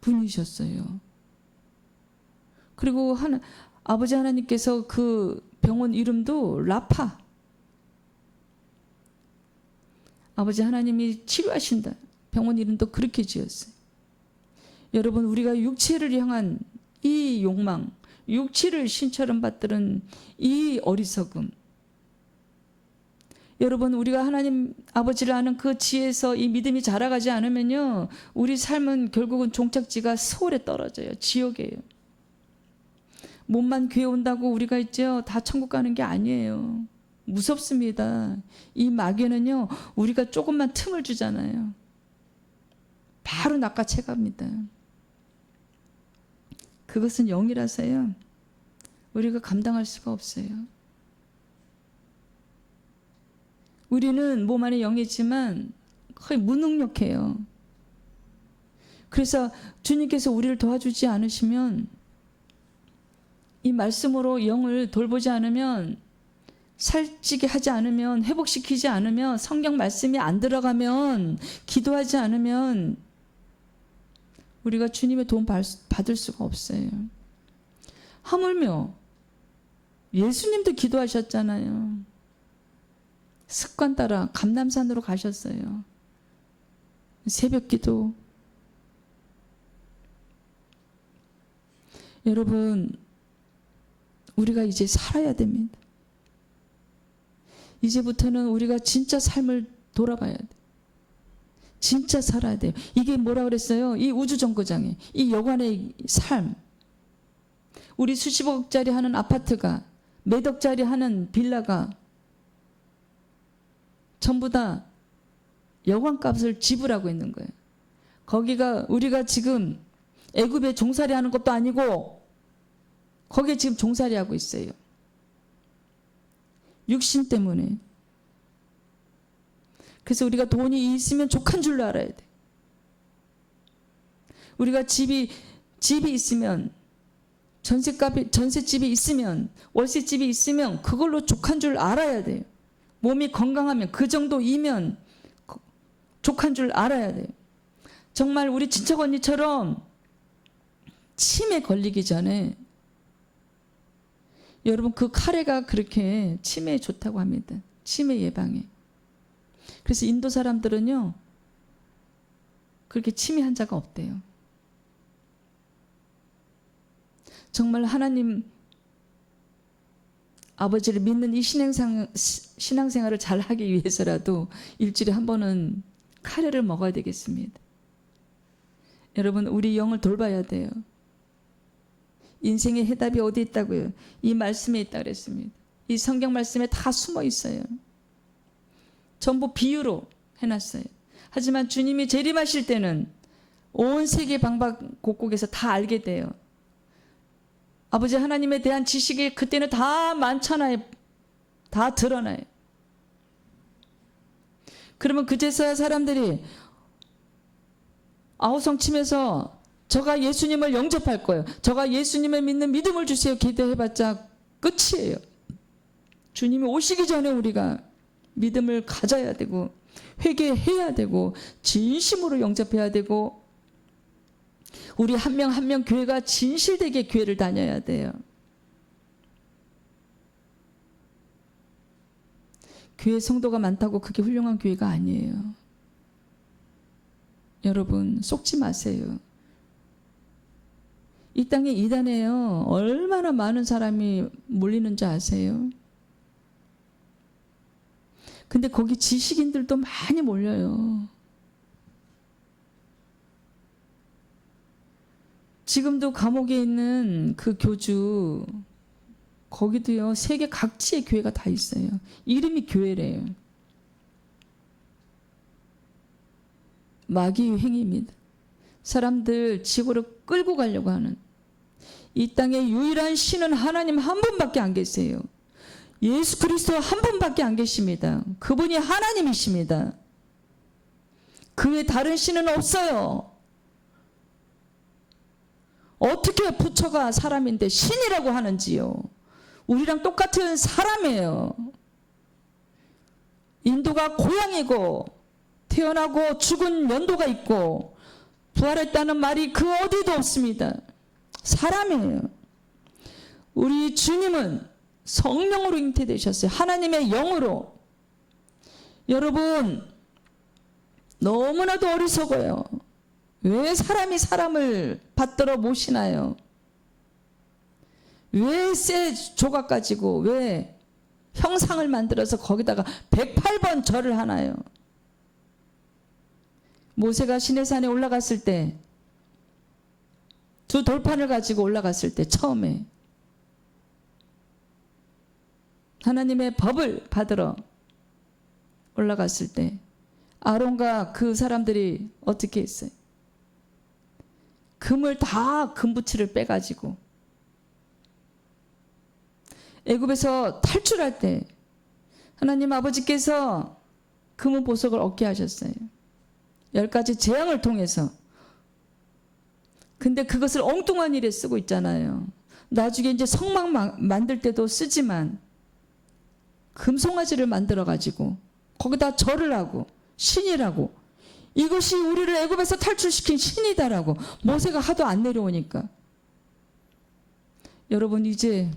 S1: 분이셨어요. 그리고 아버지 하나님께서 그 병원 이름도 라파. 아버지 하나님이 치료하신다. 병원 이름도 그렇게 지었어요. 여러분, 우리가 육체를 향한 이 욕망, 육체를 신처럼 받드는 이 어리석음, 여러분, 우리가 하나님 아버지를 아는 그 지혜에서 이 믿음이 자라가지 않으면요 우리 삶은 결국은 종착지가 소홀에 떨어져요. 지옥이에요. 몸만 교회 온다고 우리가 있죠 다 천국 가는 게 아니에요. 무섭습니다. 이 마귀는요 우리가 조금만 틈을 주잖아요. 바로 낚아채 갑니다. 그것은 영이라서요 우리가 감당할 수가 없어요. 우리는 몸 안에 영이지만 거의 무능력해요. 그래서 주님께서 우리를 도와주지 않으시면, 이 말씀으로 영을 돌보지 않으면, 살찌게 하지 않으면, 회복시키지 않으면, 성경 말씀이 안 들어가면, 기도하지 않으면 우리가 주님의 도움 받을 수가 없어요. 하물며 예수님도 기도하셨잖아요. 습관 따라 감람산으로 가셨어요. 새벽 기도. 여러분, 우리가 이제 살아야 됩니다. 이제부터는 우리가 진짜 삶을 돌아봐야 돼. 진짜 살아야 돼요. 이게 뭐라 그랬어요? 이 우주정거장에 이 여관의 삶, 우리 수십억짜리 하는 아파트가, 몇 억짜리 하는 빌라가 전부 다 여관값을 지불하고 있는 거예요. 거기가 우리가 지금 애굽에 종살이 하는 것도 아니고 거기에 지금 종살이 하고 있어요. 육신 때문에. 그래서 우리가 돈이 있으면 족한 줄로 알아야 돼. 우리가 집이 있으면, 전셋집이 있으면, 월세집이 있으면 그걸로 족한 줄 알아야 돼요. 몸이 건강하면, 그 정도이면 족한 줄 알아야 돼요. 정말 우리 친척 언니처럼 치매 걸리기 전에, 여러분 그 카레가 그렇게 치매에 좋다고 합니다. 치매 예방에. 그래서 인도 사람들은요, 그렇게 치매 환자가 없대요. 정말 하나님 아버지를 믿는 이 신앙생활을 잘 하기 위해서라도 일주일에 한 번은 카레를 먹어야 되겠습니다. 여러분, 우리 영을 돌봐야 돼요. 인생의 해답이 어디 있다고요? 이 말씀에 있다고 그랬습니다. 이 성경 말씀에 다 숨어 있어요. 전부 비유로 해놨어요. 하지만 주님이 재림하실 때는 온 세계 방방곡곡에서 다 알게 돼요. 아버지 하나님에 대한 지식이 그때는 다 많잖아요. 다 드러나요. 그러면 그제서야 사람들이 아우성침에서 저가 예수님을 영접할 거예요. 저가 예수님을 믿는 믿음을 주세요. 기도해봤자 끝이에요. 주님이 오시기 전에 우리가 믿음을 가져야 되고, 회개해야 되고, 진심으로 영접해야 되고, 우리 한 명 한 명 교회가 진실되게 교회를 다녀야 돼요. 교회 성도가 많다고 그게 훌륭한 교회가 아니에요. 여러분 속지 마세요. 이 땅에 이단에요, 얼마나 많은 사람이 몰리는지 아세요? 근데 거기 지식인들도 많이 몰려요. 지금도 감옥에 있는 그 교주, 거기도요, 세계 각지의 교회가 다 있어요. 이름이 교회래요. 마귀의 행위입니다. 사람들 지구를 끌고 가려고 하는. 이 땅의 유일한 신은 하나님 한 분밖에 안 계세요. 예수 그리스도 한 분밖에 안 계십니다. 그분이 하나님이십니다. 그 외에 다른 신은 없어요. 어떻게 부처가 사람인데 신이라고 하는지요. 우리랑 똑같은 사람이에요. 인도가 고향이고 태어나고 죽은 연도가 있고 부활했다는 말이 그 어디도 없습니다. 사람이에요. 우리 주님은 성령으로 잉태되셨어요. 하나님의 영으로. 여러분 너무나도 어리석어요. 왜 사람이 사람을 받들어 모시나요? 왜 쇠 조각 가지고 왜 형상을 만들어서 거기다가 108번 절을 하나요? 모세가 시내산에 올라갔을 때, 두 돌판을 가지고 올라갔을 때 처음에 하나님의 법을 받으러 올라갔을 때 아론과 그 사람들이 어떻게 했어요? 금을 다 금부치를 빼가지고 애굽에서 탈출할 때 하나님 아버지께서 금은 보석을 얻게 하셨어요. 10가지 재앙을 통해서. 근데 그것을 엉뚱한 일에 쓰고 있잖아요. 나중에 이제 성막 만들 때도 쓰지만 금송아지를 만들어 가지고 거기다 절을 하고 신이라고, 이것이 우리를 애굽에서 탈출시킨 신이다라고. 모세가 하도 안 내려오니까. 여러분 이제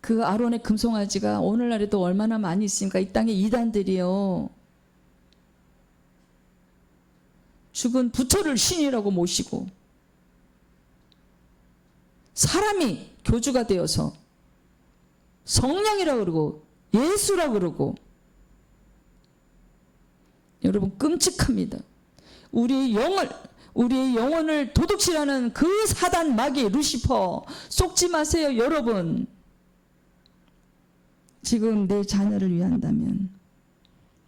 S1: 그 아론의 금송아지가 오늘날에도 얼마나 많이 있습니까? 이 땅에 이단들이요, 죽은 부처를 신이라고 모시고 사람이 교주가 되어서 성령이라고 그러고 예수라고 그러고 여러분 끔찍합니다. 우리의 영혼을 도둑질하는 그 사단 마귀 루시퍼 속지 마세요. 여러분 지금 내 자녀를 위한다면,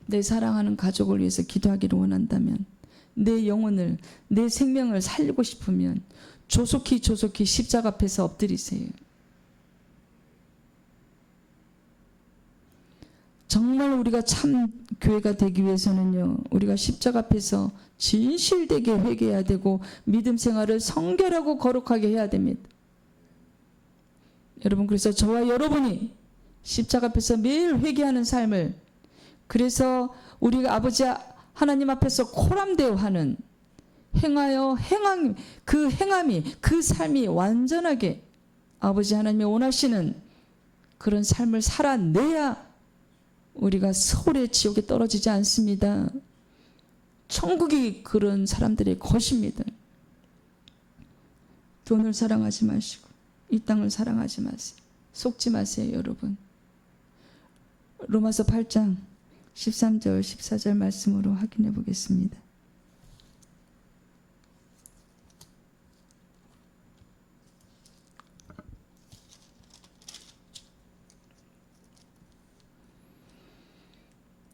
S1: 내 사랑하는 가족을 위해서 기도하기를 원한다면, 내 영혼을, 내 생명을 살리고 싶으면 조속히 십자가 앞에서 엎드리세요. 정말 우리가 참 교회가 되기 위해서는요, 우리가 십자가 앞에서 진실되게 회개해야 되고 믿음 생활을 성결하고 거룩하게 해야 됩니다. 여러분, 그래서 저와 여러분이 십자가 앞에서 매일 회개하는 삶을, 그래서 우리가 아버지 하나님 앞에서 코람대어하는 그 행함이, 그 삶이 완전하게 아버지 하나님이 원하시는 그런 삶을 살아내야 우리가 서울의 지옥에 떨어지지 않습니다. 천국이 그런 사람들의 것입니다. 돈을 사랑하지 마시고 이 땅을 사랑하지 마세요. 속지 마세요, 여러분. 로마서 8장 13절 14절 말씀으로 확인해 보겠습니다.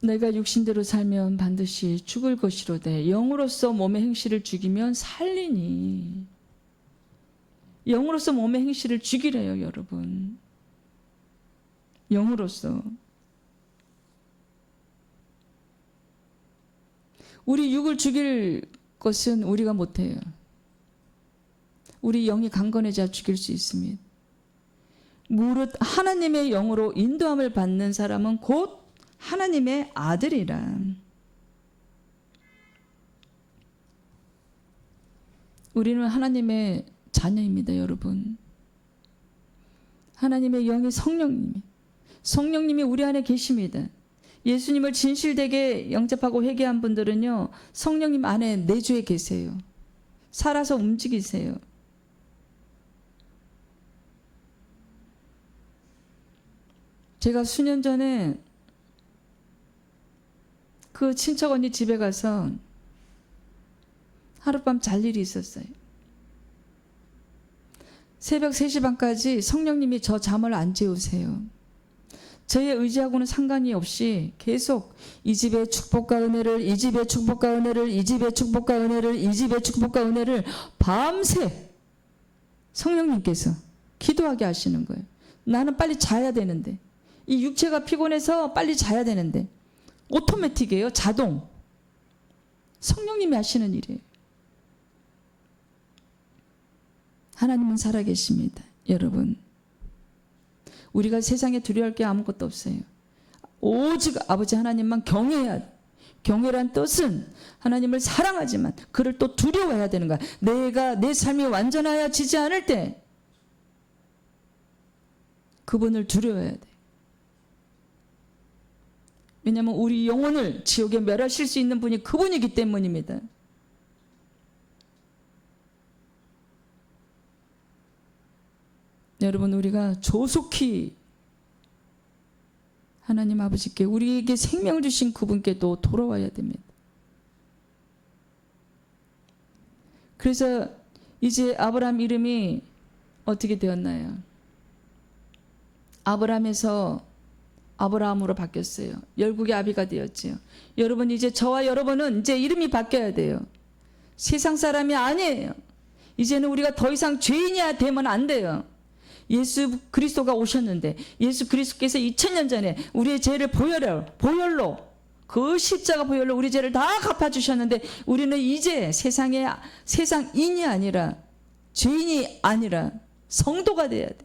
S1: 내가 육신대로 살면 반드시 죽을 것이로되 영으로서 몸의 행실을 죽이면 살리니. 영으로서 몸의 행실을 죽이래요, 여러분. 영으로서. 우리 육을 죽일 것은 우리가 못해요. 우리 영이 강건해져야 죽일 수 있습니다. 무릇 하나님의 영으로 인도함을 받는 사람은 곧 하나님의 아들이라. 우리는 하나님의 자녀입니다, 여러분. 하나님의 영이 성령님이 우리 안에 계십니다. 예수님을 진실되게 영접하고 회개한 분들은요, 성령님 안에 내주에 계세요. 살아서 움직이세요. 제가 수년 전에 그 친척 언니 집에 가서 하룻밤 잘 일이 있었어요. 새벽 3시 반까지 성령님이 저 잠을 안 재우세요. 저의 의지하고는 상관이 없이 계속 이 집의 축복과 은혜를, 이 집의 축복과 은혜를, 이 집의 축복과 은혜를, 이 집의 축복과 은혜를 밤새 성령님께서 기도하게 하시는 거예요. 나는 빨리 자야 되는데, 이 육체가 피곤해서 빨리 자야 되는데, 오토매틱이에요. 자동. 성령님이 하시는 일이에요. 하나님은 살아계십니다, 여러분. 우리가 세상에 두려워할 게 아무것도 없어요. 오직 아버지 하나님만 경외해야 돼. 경외란 뜻은 하나님을 사랑하지만 그를 또 두려워해야 되는 거야. 내 삶이 완전하여지지 않을 때 그분을 두려워해야 돼. 왜냐하면 우리 영혼을 지옥에 멸하실 수 있는 분이 그분이기 때문입니다. 여러분, 우리가 조속히 하나님 아버지께, 우리에게 생명을 주신 그분께도 돌아와야 됩니다. 그래서 이제 아브라함 이름이 어떻게 되었나요? 아브라함에서 아브라함으로 바뀌었어요. 열국의 아비가 되었지요. 여러분, 이제 저와 여러분은 이제 이름이 바뀌어야 돼요. 세상 사람이 아니에요. 이제는 우리가 더 이상 죄인이 되면 안 돼요. 예수 그리스도가 오셨는데, 예수 그리스도께서 2000년 전에 우리의 죄를 보혈로 그 십자가 보혈로 우리 죄를 다 갚아주셨는데, 우리는 이제 세상인이 아니라, 죄인이 아니라 성도가 되어야 돼.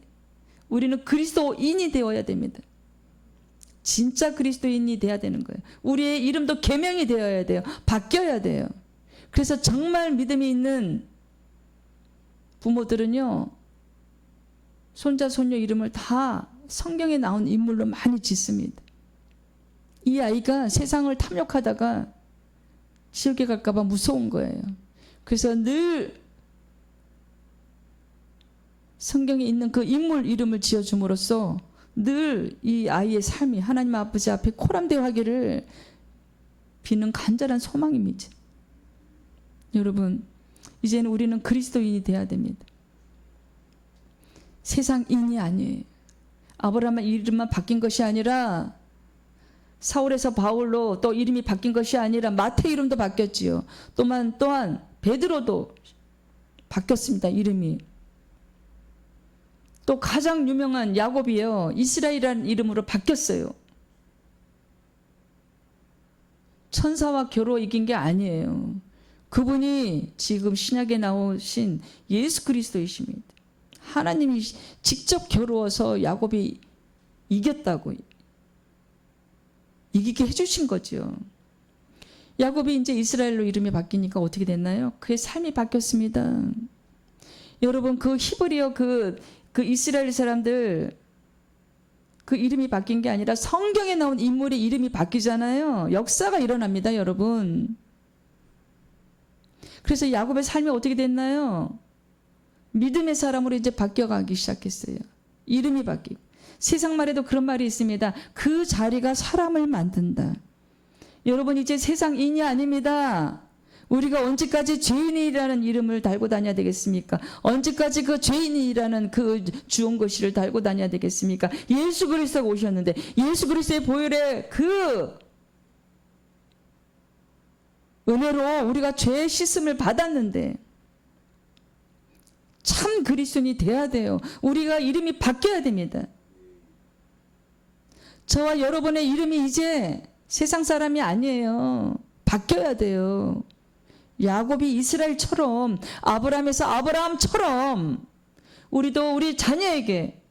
S1: 우리는 그리스도인이 되어야 됩니다. 진짜 그리스도인이 되어야 되는 거예요. 우리의 이름도 계명이 되어야 돼요. 바뀌어야 돼요. 그래서 정말 믿음이 있는 부모들은요, 손자 손녀 이름을 다 성경에 나온 인물로 많이 짓습니다. 이 아이가 세상을 탐욕하다가 지옥에 갈까 봐 무서운 거예요. 그래서 늘 성경에 있는 그 인물 이름을 지어줌으로써 늘 이 아이의 삶이 하나님 아버지 앞에 코람대하기를 비는 간절한 소망입니다. 여러분, 이제는 우리는 그리스도인이 돼야 됩니다. 세상인이 아니에요. 아브라함 이름만 바뀐 것이 아니라 사울에서 바울로 또 이름이 바뀐 것이 아니라 마태 이름도 바뀌었지요. 또한 베드로도 바뀌었습니다. 이름이. 또 가장 유명한 야곱이요, 이스라엘이라는 이름으로 바뀌었어요. 천사와 겨루어 이긴 게 아니에요. 그분이 지금 신약에 나오신 예수 그리스도이십니다. 하나님이 직접 겨루어서 야곱이 이겼다고, 이기게 해주신 거죠. 야곱이 이제 이스라엘로 이름이 바뀌니까 어떻게 됐나요? 그의 삶이 바뀌었습니다. 여러분, 그 히브리어 그 이스라엘 사람들 그 이름이 바뀐 게 아니라 성경에 나온 인물의 이름이 바뀌잖아요. 역사가 일어납니다, 여러분. 그래서 야곱의 삶이 어떻게 됐나요? 믿음의 사람으로 이제 바뀌어가기 시작했어요. 이름이 바뀌고. 세상 말에도 그런 말이 있습니다. 그 자리가 사람을 만든다. 여러분, 이제 세상인이 아닙니다. 우리가 언제까지 죄인이라는 이름을 달고 다녀야 되겠습니까? 언제까지 그 죄인이라는 그 주홍글씨를 달고 다녀야 되겠습니까? 예수 그리스도가 오셨는데, 예수 그리스도의 보혈의 그 은혜로 우리가 죄의 씻음을 받았는데 참 그리스도인이 돼야 돼요. 우리가 이름이 바뀌어야 됩니다. 저와 여러분의 이름이 이제 세상 사람이 아니에요. 바뀌어야 돼요. 야곱이 이스라엘처럼, 아브라함에서 아브라함처럼 우리도 우리 자녀에게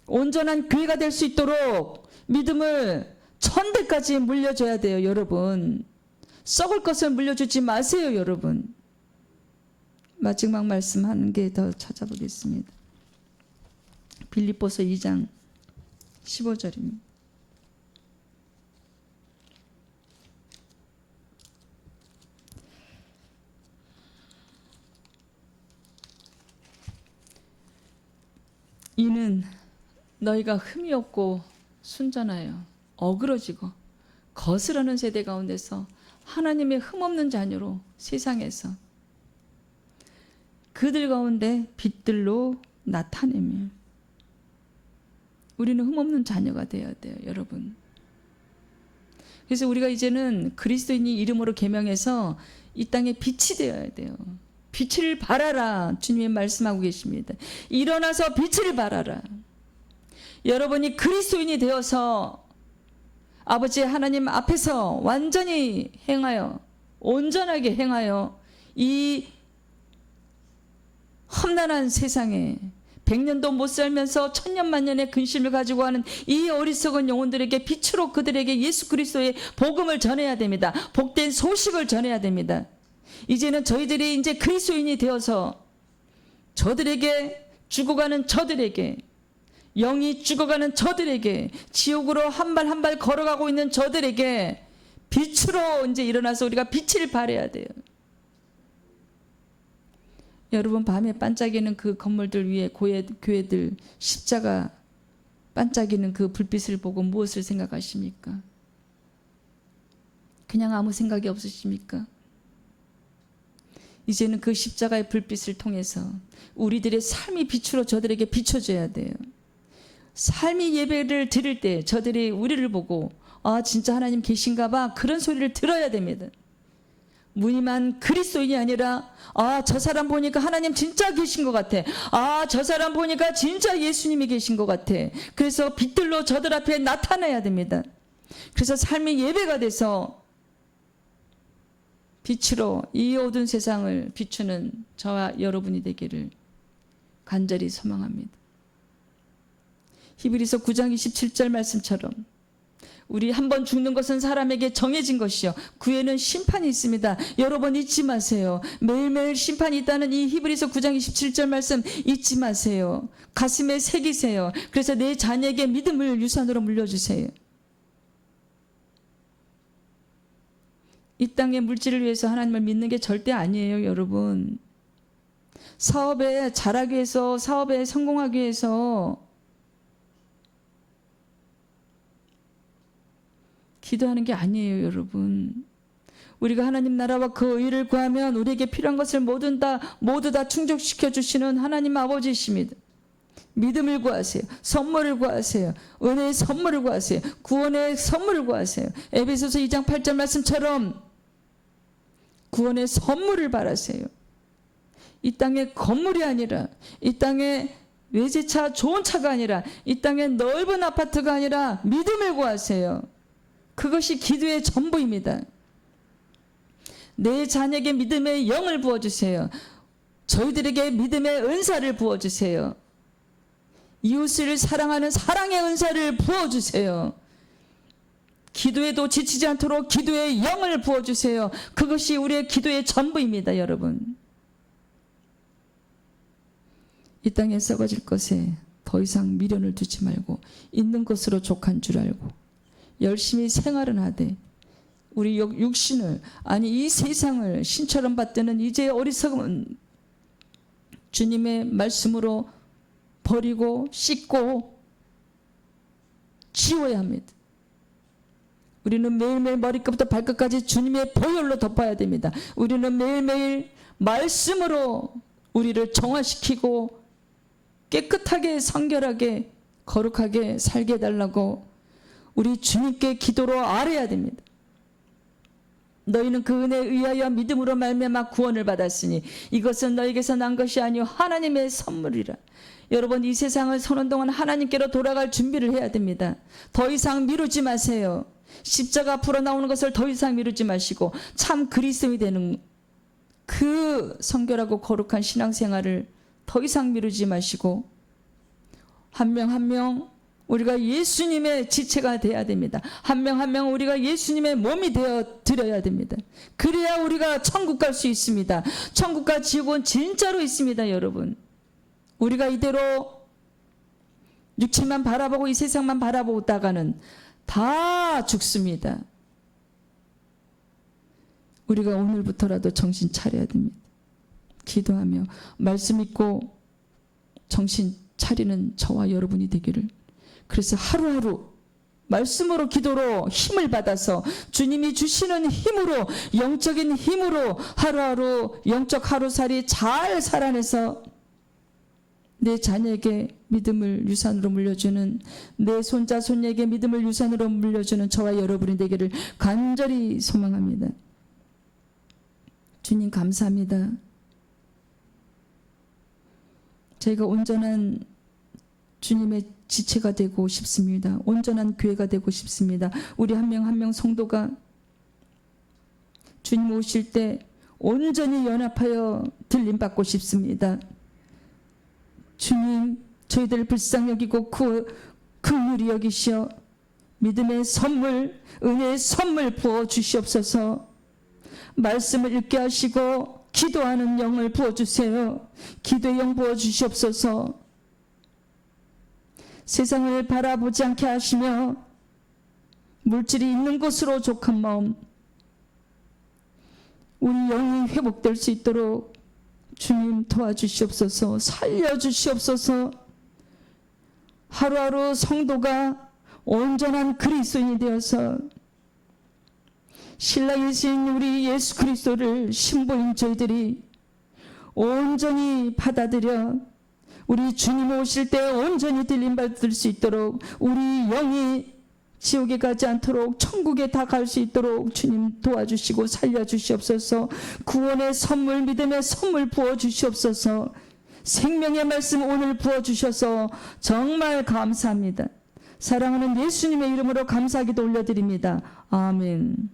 S1: 온전한 교회가 될 수 있도록 믿음을 1000대까지 물려줘야 돼요. 여러분, 썩을 것을 물려주지 마세요. 여러분, 마지막 말씀 한 개 더 찾아보겠습니다. 빌립보서 2장 15절입니다. 이는 너희가 흠이 없고 순전하여 어그러지고 거스르는 세대 가운데서 하나님의 흠없는 자녀로 세상에서 그들 가운데 빛들로 나타내며, 우리는 흠없는 자녀가 되어야 돼요, 여러분. 그래서 우리가 이제는 그리스도인이 이름으로 계명해서 이 땅에 빛이 되어야 돼요. 빛을 발하라, 주님이 말씀하고 계십니다. 일어나서 빛을 발하라. 여러분이 그리스도인이 되어서 아버지 하나님 앞에서 완전히 행하여, 온전하게 행하여 이 험난한 세상에 100년도 못 살면서 천년만년의 근심을 가지고 하는 이 어리석은 영혼들에게 빛으로 그들에게 예수 그리스도의 복음을 전해야 됩니다. 복된 소식을 전해야 됩니다. 이제는 저희들이 이제 그리스도인이 되어서 저들에게, 죽어가는 저들에게, 영이 죽어가는 저들에게, 지옥으로 한 발 한 발 걸어가고 있는 저들에게 빛으로 이제 일어나서 우리가 빛을 발해야 돼요. 여러분, 밤에 반짝이는 그 건물들 위에 교회들 십자가 반짝이는 그 불빛을 보고 무엇을 생각하십니까? 그냥 아무 생각이 없으십니까? 이제는 그 십자가의 불빛을 통해서 우리들의 삶이 빛으로 저들에게 비춰져야 돼요. 삶이 예배를 드릴 때 저들이 우리를 보고 아, 진짜 하나님 계신가 봐, 그런 소리를 들어야 됩니다. 무늬만 그리스도인이 아니라 아, 저 사람 보니까 하나님 진짜 계신 것 같아. 아, 저 사람 보니까 진짜 예수님이 계신 것 같아. 그래서 빛들로 저들 앞에 나타나야 됩니다. 그래서 삶의 예배가 돼서 빛으로 이 어두운 세상을 비추는 저와 여러분이 되기를 간절히 소망합니다. 히브리서 9장 27절 말씀처럼 우리 한 번 죽는 것은 사람에게 정해진 것이요, 그 후에는 심판이 있습니다. 여러분 잊지 마세요. 매일매일 심판이 있다는 이 히브리서 9장 27절 말씀 잊지 마세요. 가슴에 새기세요. 그래서 내 자녀에게 믿음을 유산으로 물려주세요. 이 땅의 물질을 위해서 하나님을 믿는 게 절대 아니에요, 여러분. 사업에 잘하기 위해서, 사업에 성공하기 위해서 기도하는 게 아니에요, 여러분. 우리가 하나님 나라와 그 의를 구하면 우리에게 필요한 것을 모두 다 충족시켜 주시는 하나님 아버지이십니다. 믿음을 구하세요. 선물을 구하세요. 은혜의 선물을 구하세요. 구원의 선물을 구하세요. 에베소서 2장 8절 말씀처럼 구원의 선물을 바라세요. 이 땅의 건물이 아니라, 이 땅의 외제차 좋은 차가 아니라, 이 땅의 넓은 아파트가 아니라 믿음을 구하세요. 그것이 기도의 전부입니다. 내 자녀에게 믿음의 영을 부어주세요. 저희들에게 믿음의 은사를 부어주세요. 이웃을 사랑하는 사랑의 은사를 부어주세요. 기도에도 지치지 않도록 기도의 영을 부어주세요. 그것이 우리의 기도의 전부입니다, 여러분. 이 땅에 썩어질 것에 더 이상 미련을 두지 말고 있는 것으로 족한 줄 알고 열심히 생활은 하되 우리 육신을, 아니 이 세상을 신처럼 받드는 이제 어리석은 주님의 말씀으로 버리고 씻고 지워야 합니다. 우리는 매일매일 머리끝부터 발끝까지 주님의 보혈로 덮어야 됩니다. 우리는 매일매일 말씀으로 우리를 정화시키고 깨끗하게 성결하게 거룩하게 살게 해달라고 우리 주님께 기도로 아뢰야 됩니다. 너희는 그 은혜에 의하여 믿음으로 말미암아 구원을 받았으니 이것은 너희에게서 난 것이 아니요 하나님의 선물이라. 여러분, 이 세상을 서는 동안 하나님께로 돌아갈 준비를 해야 됩니다. 더 이상 미루지 마세요. 십자가 앞으로 나오는 것을 더 이상 미루지 마시고 참 그리스도인이 되는 그 성결하고 거룩한 신앙생활을 더 이상 미루지 마시고 한 명 한 명 우리가 예수님의 지체가 되어야 됩니다. 한 명 한 명 우리가 예수님의 몸이 되어 드려야 됩니다. 그래야 우리가 천국 갈 수 있습니다. 천국과 지옥은 진짜로 있습니다, 여러분. 우리가 이대로 육체만 바라보고 이 세상만 바라보다가는 다 죽습니다. 우리가 오늘부터라도 정신 차려야 됩니다. 기도하며 말씀 읽고 정신 차리는 저와 여러분이 되기를. 그래서 하루하루 말씀으로 기도로 힘을 받아서 주님이 주시는 힘으로, 영적인 힘으로 하루하루 영적 하루살이 잘 살아내서 내 자녀에게 믿음을 유산으로 물려주는, 내 손자 손녀에게 믿음을 유산으로 물려주는 저와 여러분이 되기를 간절히 소망합니다. 주님 감사합니다. 저희가 온전한 주님의 지체가 되고 싶습니다. 온전한 교회가 되고 싶습니다. 우리 한 명 한 명 성도가 주님 오실 때 온전히 연합하여 들림받고 싶습니다. 주님, 저희들 불쌍히 여기고 긍휼히 여기시어 믿음의 선물, 은혜의 선물 부어주시옵소서. 말씀을 읽게 하시고 기도하는 영을 부어주세요. 기도의 영 부어주시옵소서. 세상을 바라보지 않게 하시며 물질이 있는 곳으로 족한 마음, 우리 영이 회복될 수 있도록 주님 도와주시옵소서. 살려주시옵소서. 하루하루 성도가 온전한 그리스도인이 되어서 신랑이신 우리 예수 그리스도를 신부인 저희들이 온전히 받아들여 우리 주님 오실 때 온전히 들림받을 수 있도록, 우리 영이 지옥에 가지 않도록 천국에 다 갈 수 있도록 주님 도와주시고 살려주시옵소서. 구원의 선물, 믿음의 선물 부어주시옵소서. 생명의 말씀 오늘 부어주셔서 정말 감사합니다. 사랑하는 예수님의 이름으로 감사기도 올려드립니다. 아멘.